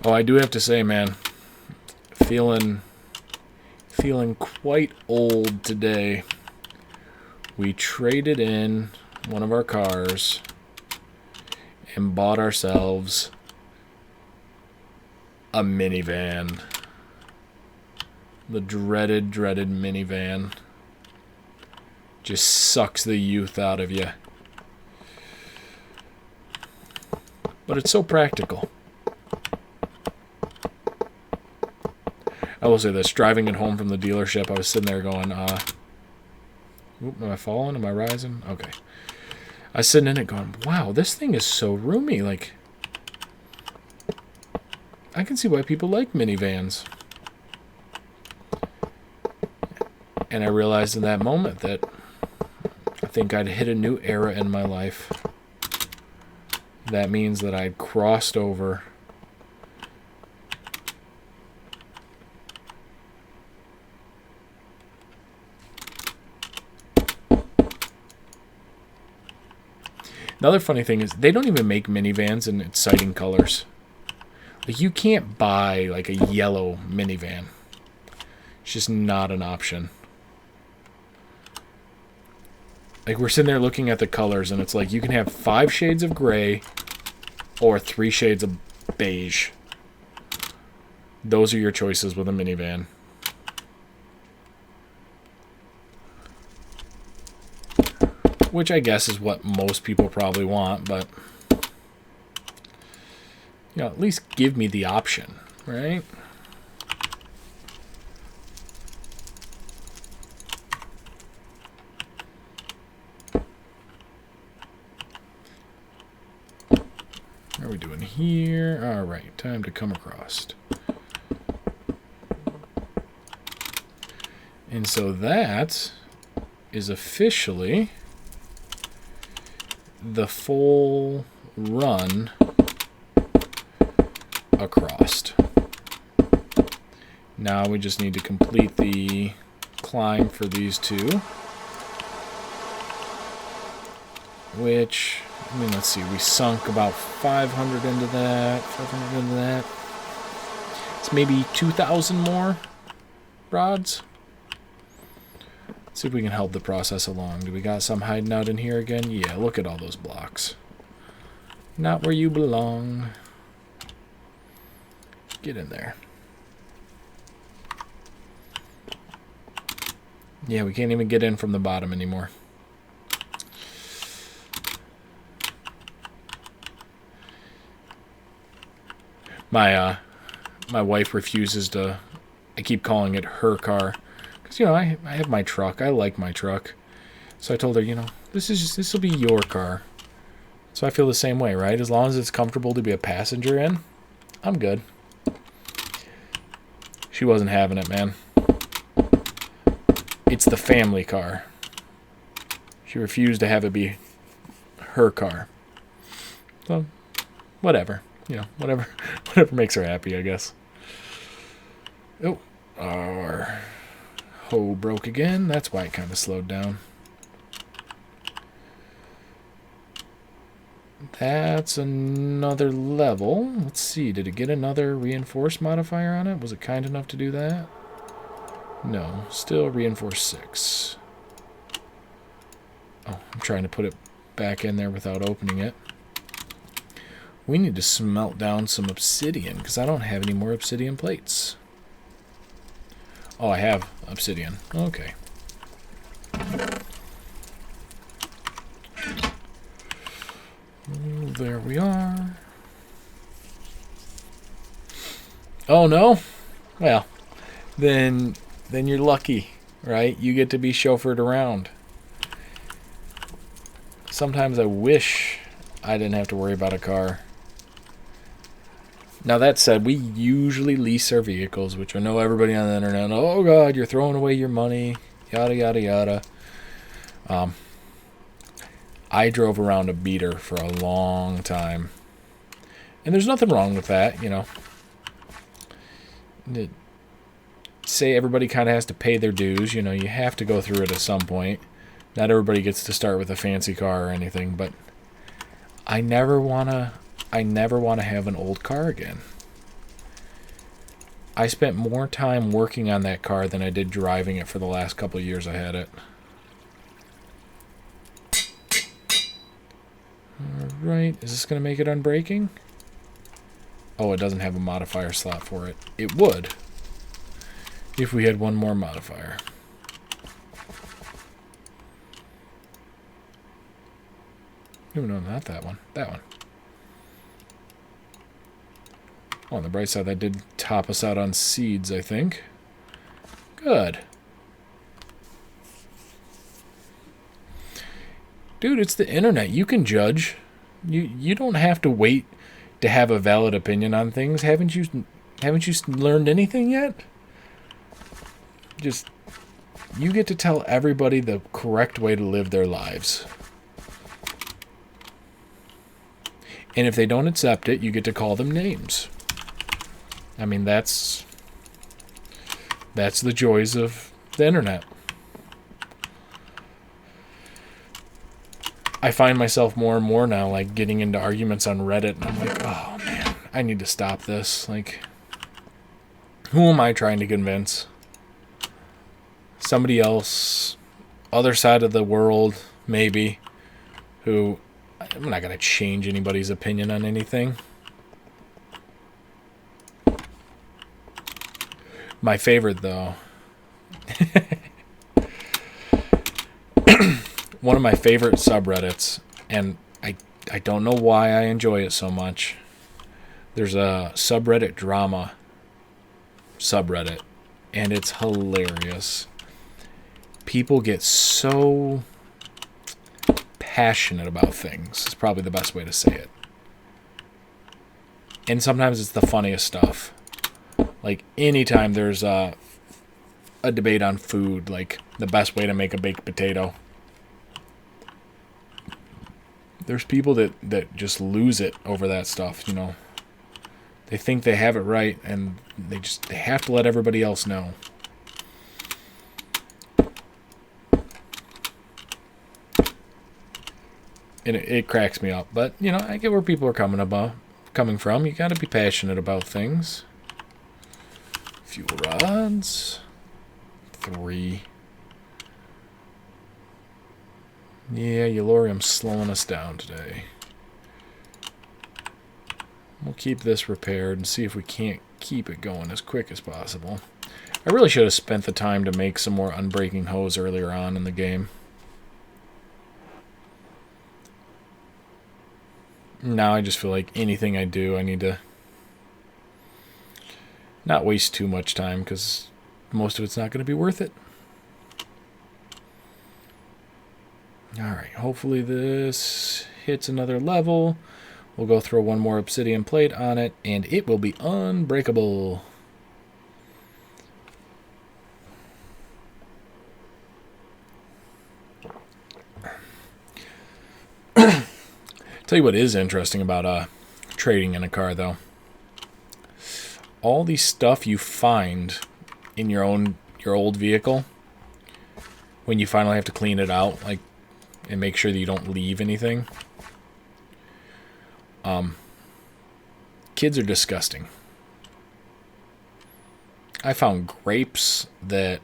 Oh, I do have to say, man, feeling quite old today. We traded in one of our cars and bought ourselves a minivan. The dreaded minivan. Just sucks the youth out of you. But it's so practical. I will say this, driving it home from the dealership, I was sitting there going, oop, am I falling? Am I rising? Okay. I was sitting in it going, wow, this thing is so roomy. Like, I can see why people like minivans. And I realized in that moment that I think I'd hit a new era in my life. That means that I'd crossed over Another funny thing is they don't even make minivans in exciting colors. Like, you can't buy like a yellow minivan. It's just not an option. Like, we're sitting there looking at the colors and it's like you can have 5 shades of gray or 3 shades of beige. Those are your choices with a minivan. Which I guess is what most people probably want, but you know, at least give me the option, right? What are we doing here? All right, time to come across. And so that is officially the full run across. Now we just need to complete the climb for these two. Which, I mean, let's see, we sunk about 500 into that, 500 into that. It's maybe 2,000 more rods. Let's see if we can help the process along. Do we got some hiding out in here again? Yeah, look at all those blocks. Not where you belong. Get in there. Yeah, we can't even get in from the bottom anymore. My wife refuses to... I keep calling it her car. You know, I have my truck. I like my truck. So I told her, you know, this will be your car. So I feel the same way, right? As long as it's comfortable to be a passenger in, I'm good. She wasn't having it, man. It's the family car. She refused to have it be her car. So, whatever. You know, whatever makes her happy, I guess. Oh, our hoe broke again. That's why it kind of slowed down. That's another level. Let's see. Did it get another reinforced modifier on it? Was it kind enough to do that? No. Still reinforced 6. Oh, I'm trying to put it back in there without opening it. We need to smelt down some obsidian because I don't have any more obsidian plates. Oh, I have obsidian. Okay. There we are. Oh no? Well, then you're lucky, right? You get to be chauffeured around. Sometimes I wish I didn't have to worry about a car. Now that said, we usually lease our vehicles, which I know everybody on the internet, oh God, you're throwing away your money, yada yada yada. I drove around a beater for a long time. And there's nothing wrong with that, you know. Say everybody kind of has to pay their dues, you know, you have to go through it at some point. Not everybody gets to start with a fancy car or anything, but I never want to have an old car again. I spent more time working on that car than I did driving it for the last couple of years I had it. Alright, is this going to make it unbreaking? Oh, it doesn't have a modifier slot for it. It would, if we had one more modifier. No, not that one. That one. Oh, on the bright side, that did top us out on seeds, I think. Good. Dude, it's the internet. You can judge. You don't have to wait to have a valid opinion on things. Haven't you learned anything yet? Just, you get to tell everybody the correct way to live their lives. And if they don't accept it, you get to call them names. I mean, that's the joys of the internet. I find myself more and more now, like, getting into arguments on Reddit, and I'm like, oh, man, I need to stop this. Like, who am I trying to convince? Somebody else, other side of the world, maybe, who, I'm not going to change anybody's opinion on anything. My favorite, though, one of my favorite subreddits, and I don't know why I enjoy it so much. There's a subreddit drama subreddit, and it's hilarious. People get so passionate about things. It's probably the best way to say it. And sometimes it's the funniest stuff. Like, anytime there's a debate on food, like the best way to make a baked potato, there's people that just lose it over that stuff, you know. They think they have it right, and they have to let everybody else know. And it cracks me up. But, you know, I get where people are coming from. You got to be passionate about things. Fuel rods. 3. Yeah, Eulorium's slowing us down today. We'll keep this repaired and see if we can't keep it going as quick as possible. I really should have spent the time to make some more unbreaking hose earlier on in the game. Now I just feel like anything I do, I need to not waste too much time, because most of it's not going to be worth it. Alright, hopefully this hits another level. We'll go throw one more obsidian plate on it, and it will be unbreakable. Tell you what is interesting about trading in a car, though. All the stuff you find in your old vehicle, when you finally have to clean it out, like, and make sure that you don't leave anything. Kids are disgusting. I found grapes that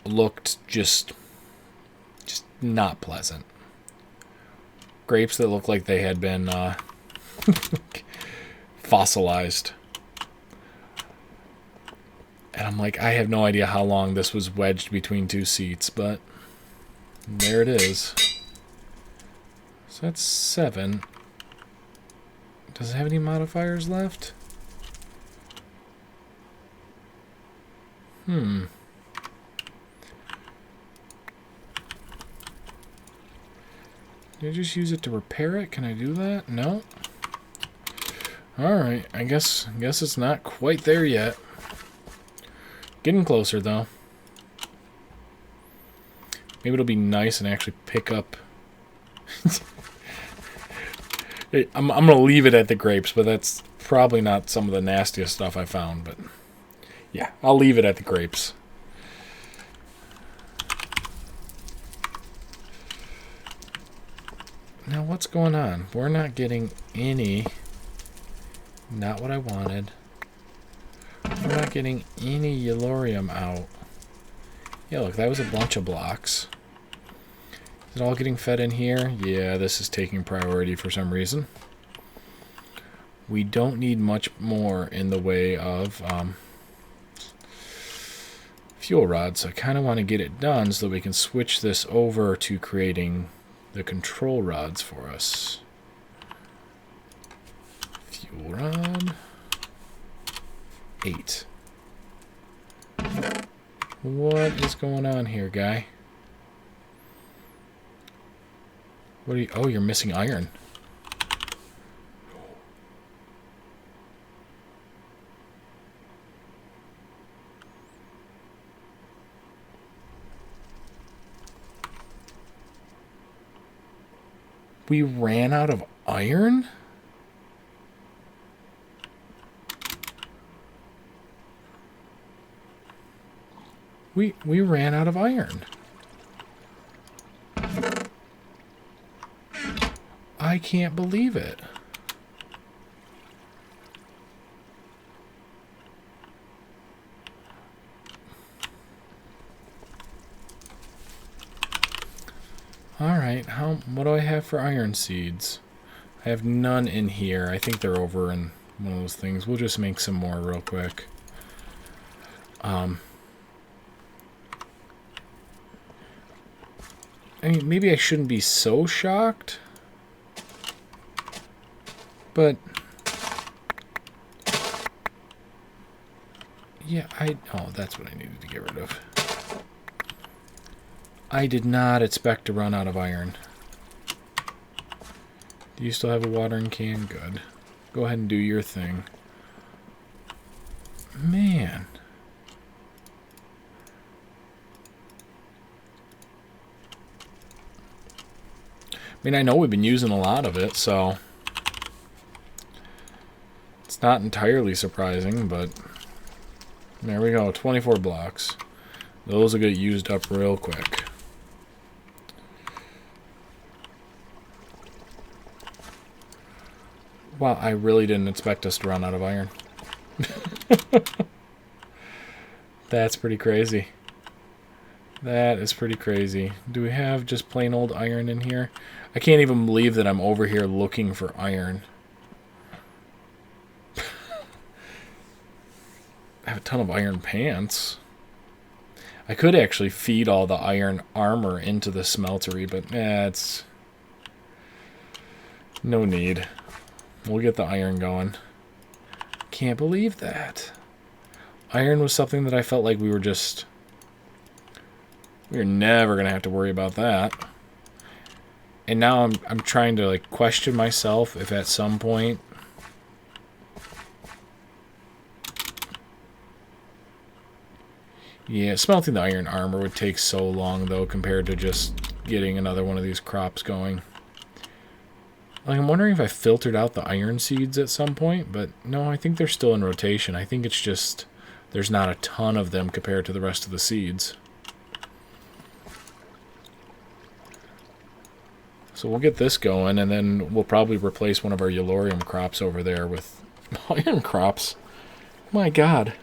looked just not pleasant. Grapes that looked like they had been fossilized. And I'm like, I have no idea how long this was wedged between two seats, but there it is. So that's 7. Does it have any modifiers left? Did I just use it to repair it? Can I do that? No. Alright, I guess it's not quite there yet. Getting closer, though. Maybe it'll be nice and actually pick up... I'm going to leave it at the grapes, but that's probably not some of the nastiest stuff I found. But yeah, I'll leave it at the grapes. Now, what's going on? We're not getting any... Not what I wanted. We're not getting any Yellorium out. Yeah, look, that was a bunch of blocks. Is it all getting fed in here? Yeah, this is taking priority for some reason. We don't need much more in the way of fuel rods, so I kind of want to get it done so that we can switch this over to creating the control rods for us. Fuel rod. 8. What is going on here, guy? What are you... Oh, you're missing iron. We ran out of iron? We ran out of iron. I can't believe it. Alright, what do I have for iron seeds? I have none in here. I think they're over in one of those things. We'll just make some more real quick. I mean, maybe I shouldn't be so shocked. But... yeah, oh, that's what I needed to get rid of. I did not expect to run out of iron. Do you still have a watering can? Good. Go ahead and do your thing. Man. I mean, I know we've been using a lot of it, so it's not entirely surprising, but there we go, 24 blocks. Those will get used up real quick. Wow, I really didn't expect us to run out of iron. That's pretty crazy. That is pretty crazy. Do we have just plain old iron in here? I can't even believe that I'm over here looking for iron. I have a ton of iron pants. I could actually feed all the iron armor into the smeltery, but it's no need. We'll get the iron going. Can't believe that. Iron was something that I felt like we were never going to have to worry about that. And now I'm trying to like question myself if at some point yeah, smelting the iron armor would take so long though compared to just getting another one of these crops going. Like, I'm wondering if I filtered out the iron seeds at some point, but no, I think they're still in rotation. I think it's just there's not a ton of them compared to the rest of the seeds. So we'll get this going, and then we'll probably replace one of our Yellorium crops over there with iron crops. My God.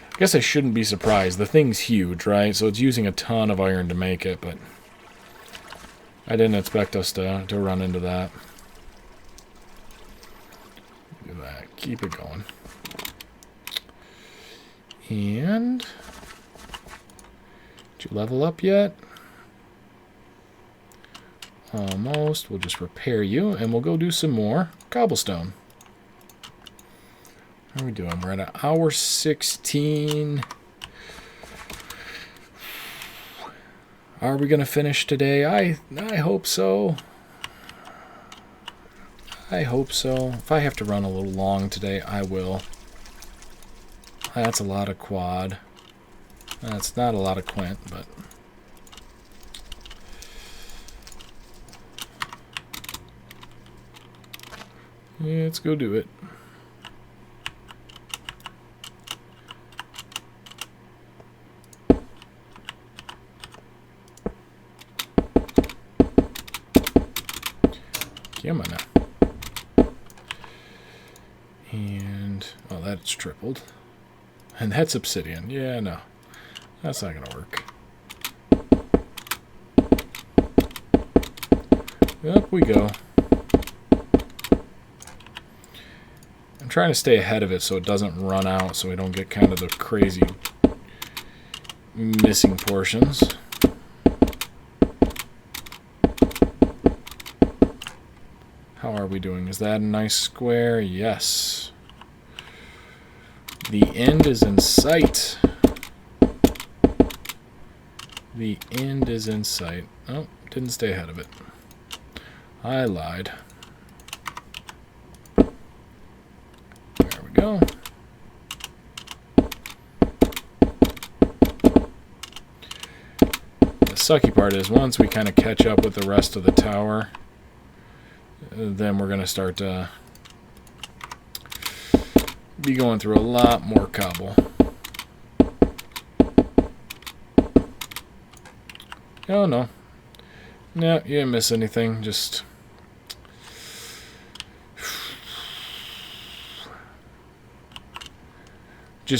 I guess I shouldn't be surprised. The thing's huge, right? So it's using a ton of iron to make it, but I didn't expect us to run into that. Do that. Keep it going. you level up yet? Almost. We'll just repair you, and we'll go do some more cobblestone. How are we doing? We're at an hour 16. Are we going to finish today? I hope so. I hope so. If I have to run a little long today, I will. That's a lot of quad. That's not a lot of quint, but... yeah, let's go do it. Come on now. And, oh, that's tripled. And that's obsidian. Yeah, no. That's not going to work. Up we go. I'm trying to stay ahead of it so it doesn't run out, so we don't get kind of the crazy missing portions. How are we doing? Is that a nice square? Yes. The end is in sight. The end is in sight. Oh, didn't stay ahead of it. I lied. There we go. The sucky part is once we kind of catch up with the rest of the tower, then we're going to start to be going through a lot more cobble. Oh, no. No, you didn't miss anything. Just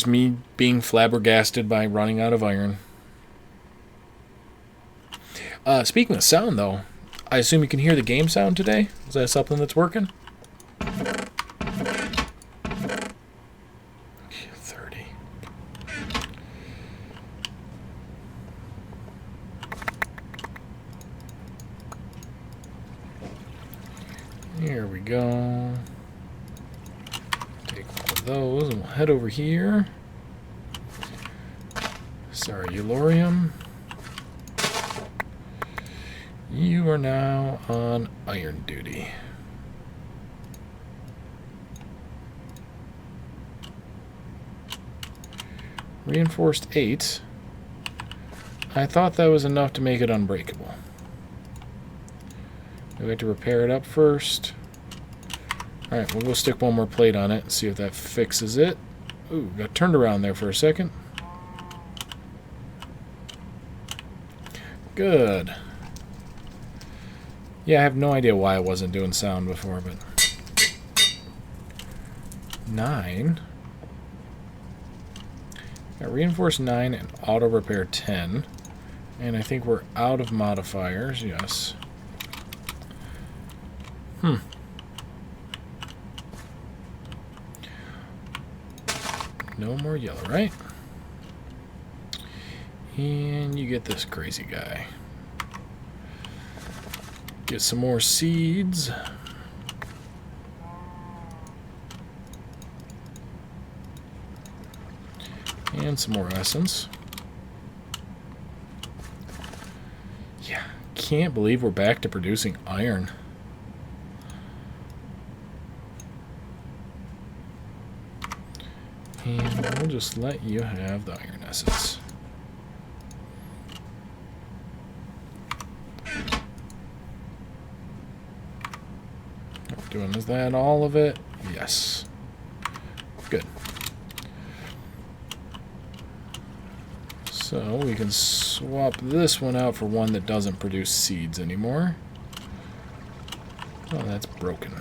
me being flabbergasted by running out of iron. Speaking of sound, though, I assume you can hear the game sound today? Is that something that's working? 30. Here we go. Take one of those and we'll head over here. Sorry, Eulorium. You are now on iron duty. Reinforced 8. I thought that was enough to make it unbreakable. Do we have to repair it up first? Alright, we'll go stick one more plate on it and see if that fixes it. Ooh, got turned around there for a second. Good. Yeah, I have no idea why I wasn't doing sound before, but... 9. Got reinforced 9 and auto repair 10. And I think we're out of modifiers, yes. No more yellow, right? And you get this crazy guy. Get some more seeds. And some more essence. Yeah, can't believe we're back to producing iron. And we'll just let you have the iron essence. Is that all of it? Yes. Good. So we can swap this one out for one that doesn't produce seeds anymore. Oh, that's broken.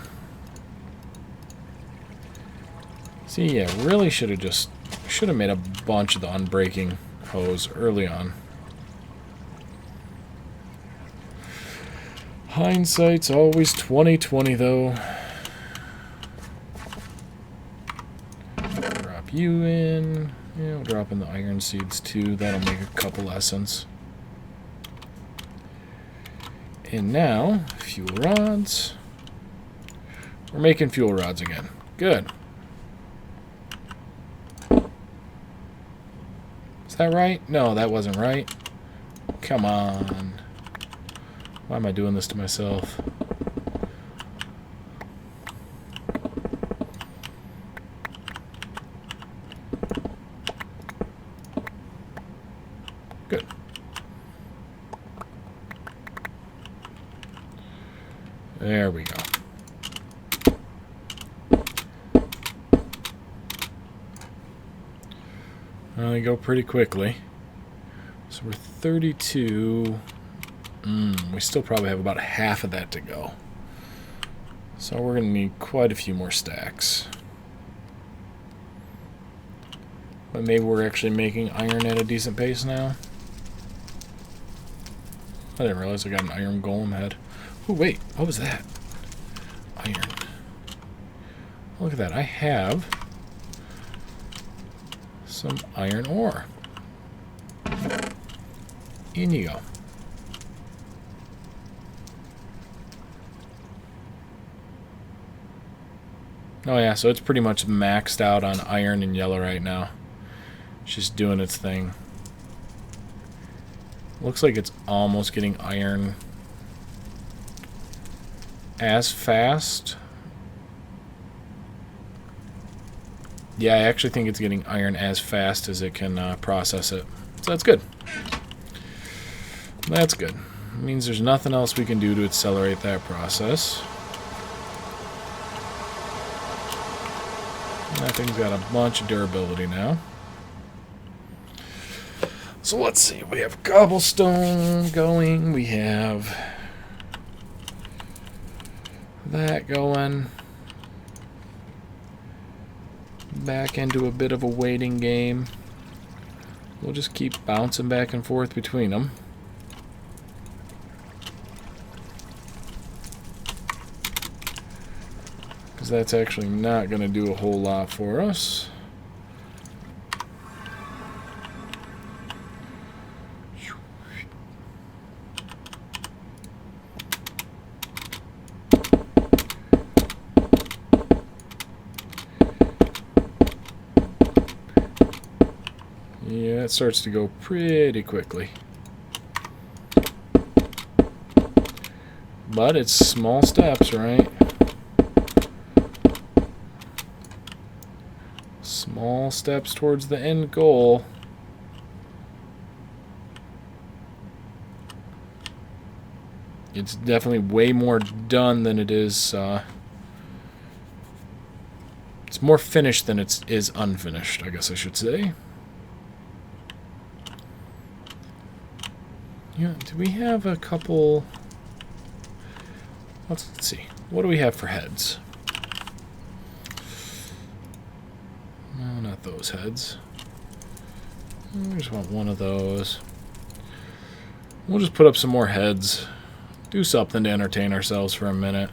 See, yeah, really should have made a bunch of the unbreaking hose early on. Hindsight's always 20/20, though. Drop you in. Yeah, we'll drop in the iron seeds, too. That'll make a couple essence. And now, fuel rods. We're making fuel rods again. Good. Is that right? No, that wasn't right. Come on. Why am I doing this to myself? Good. There we go. They go pretty quickly. So we're 32. We still probably have about half of that to go. So we're going to need quite a few more stacks. But maybe we're actually making iron at a decent pace now. I didn't realize I got an iron golem head. Oh, wait. What was that? Iron. Look at that. I have some iron ore. In you go. Oh yeah, so it's pretty much maxed out on iron and yellow right now. It's just doing its thing. Looks like it's almost getting iron as fast. Yeah, I actually think it's getting iron as fast as it can process it. So that's good. That's good. It means there's nothing else we can do to accelerate that process. That thing's got a bunch of durability now. So let's see. We have cobblestone going. We have that going. Back into a bit of a waiting game. We'll just keep bouncing back and forth between them. Because that's actually not going to do a whole lot for us. Yeah, it starts to go pretty quickly. But it's small steps, right? Small steps towards the end goal. It's definitely way more done than it is. It's more finished than it is unfinished, I guess I should say. Yeah, do we have a couple... Let's see. What do we have for heads? No, not those heads. I just want one of those. We'll just put up some more heads. Do something to entertain ourselves for a minute.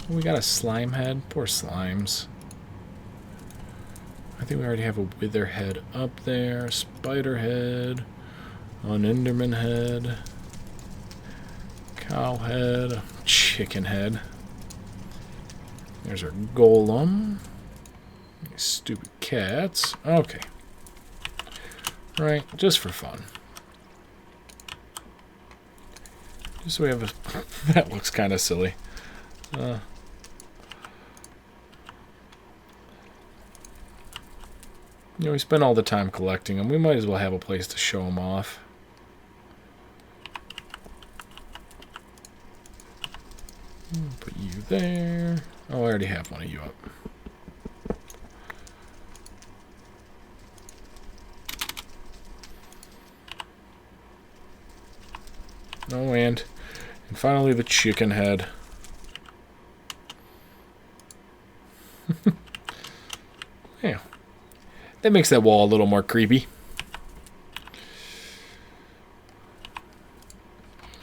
We got a slime head? Poor slimes. I think we already have a wither head up there. A spider head. An enderman head. Cow head. Chicken head. There's our golem. These stupid cats. Okay. Right, just for fun. Just so we have a... That looks kind of silly. You know, we spend all the time collecting them. We might as well have a place to show them off. Put you there. Oh, I already have one of you up. Oh, and finally the chicken head. Yeah. That makes that wall a little more creepy.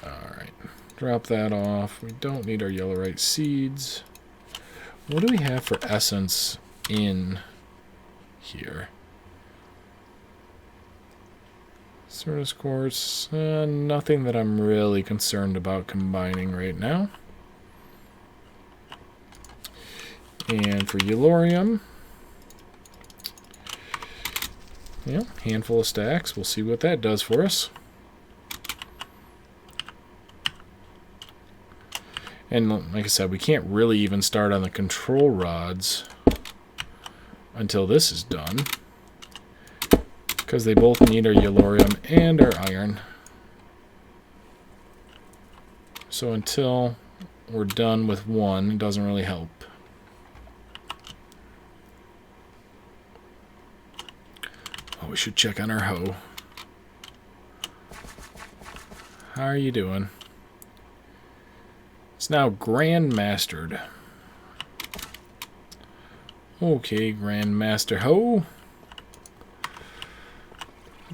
Alright. Drop that off. We don't need our yellowite seeds. What do we have for essence in here? Service quartz, nothing that I'm really concerned about combining right now. And for Eulorium, yeah, handful of stacks. We'll see what that does for us. And like I said, we can't really even start on the control rods until this is done, because they both need our Eulorium and our iron. So until we're done with one, it doesn't really help. Oh, we should check on our hoe. How are you doing? It's now Grandmastered. Okay, Grandmaster Ho.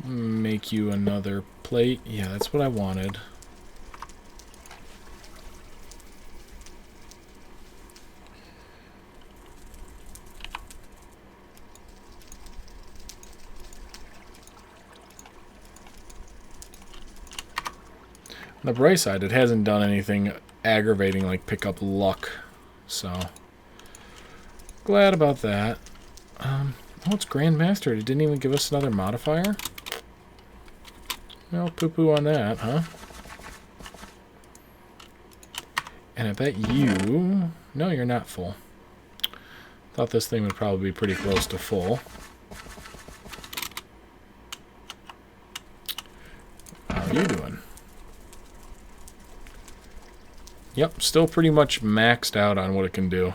Make you another plate. Yeah, that's what I wanted. On the bright side, it hasn't done anything aggravating like pick up luck, so glad about that. Oh, it's Grandmaster. It didn't even give us another modifier. Well, poo-poo on that, huh? And I bet you... No, you're not full. Thought this thing would probably be pretty close to full. How are you doing? Yep, still pretty much maxed out on what it can do.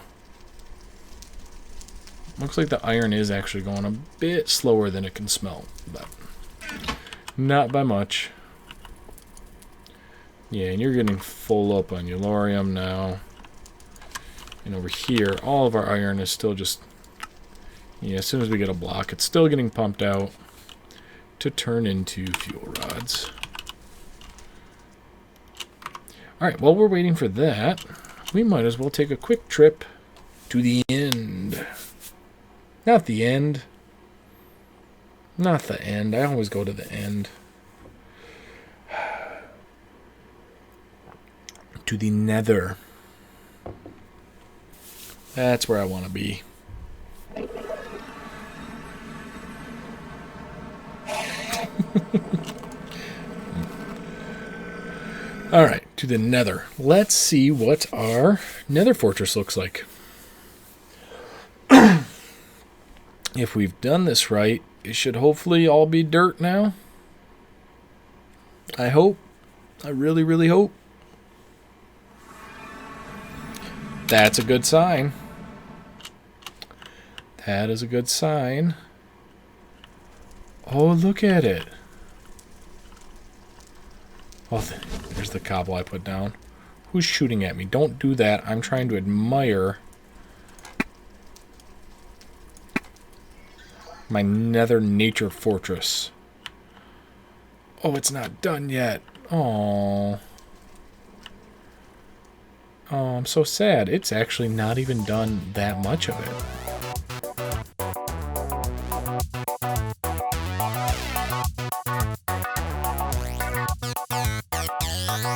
Looks like the iron is actually going a bit slower than it can smelt, but not by much. Yeah, and you're getting full up on Eulorium now. And over here, all of our iron is still just... Yeah, as soon as we get a block, it's still getting pumped out to turn into fuel rods. Alright, while we're waiting for that, we might as well take a quick trip to the end. Not the end. Not the end. I always go to the end. To the nether. That's where I want to be. Alright, to the nether. Let's see what our nether fortress looks like. If we've done this right, it should hopefully all be dirt now. I hope. I really, really hope. That's a good sign. That is a good sign. Oh, look at it. Oh, there's the cobble I put down. Who's shooting at me? Don't do that. I'm trying to admire my nether nature fortress. Oh, it's not done yet. Oh. Oh, I'm so sad. It's actually not even done that much of it.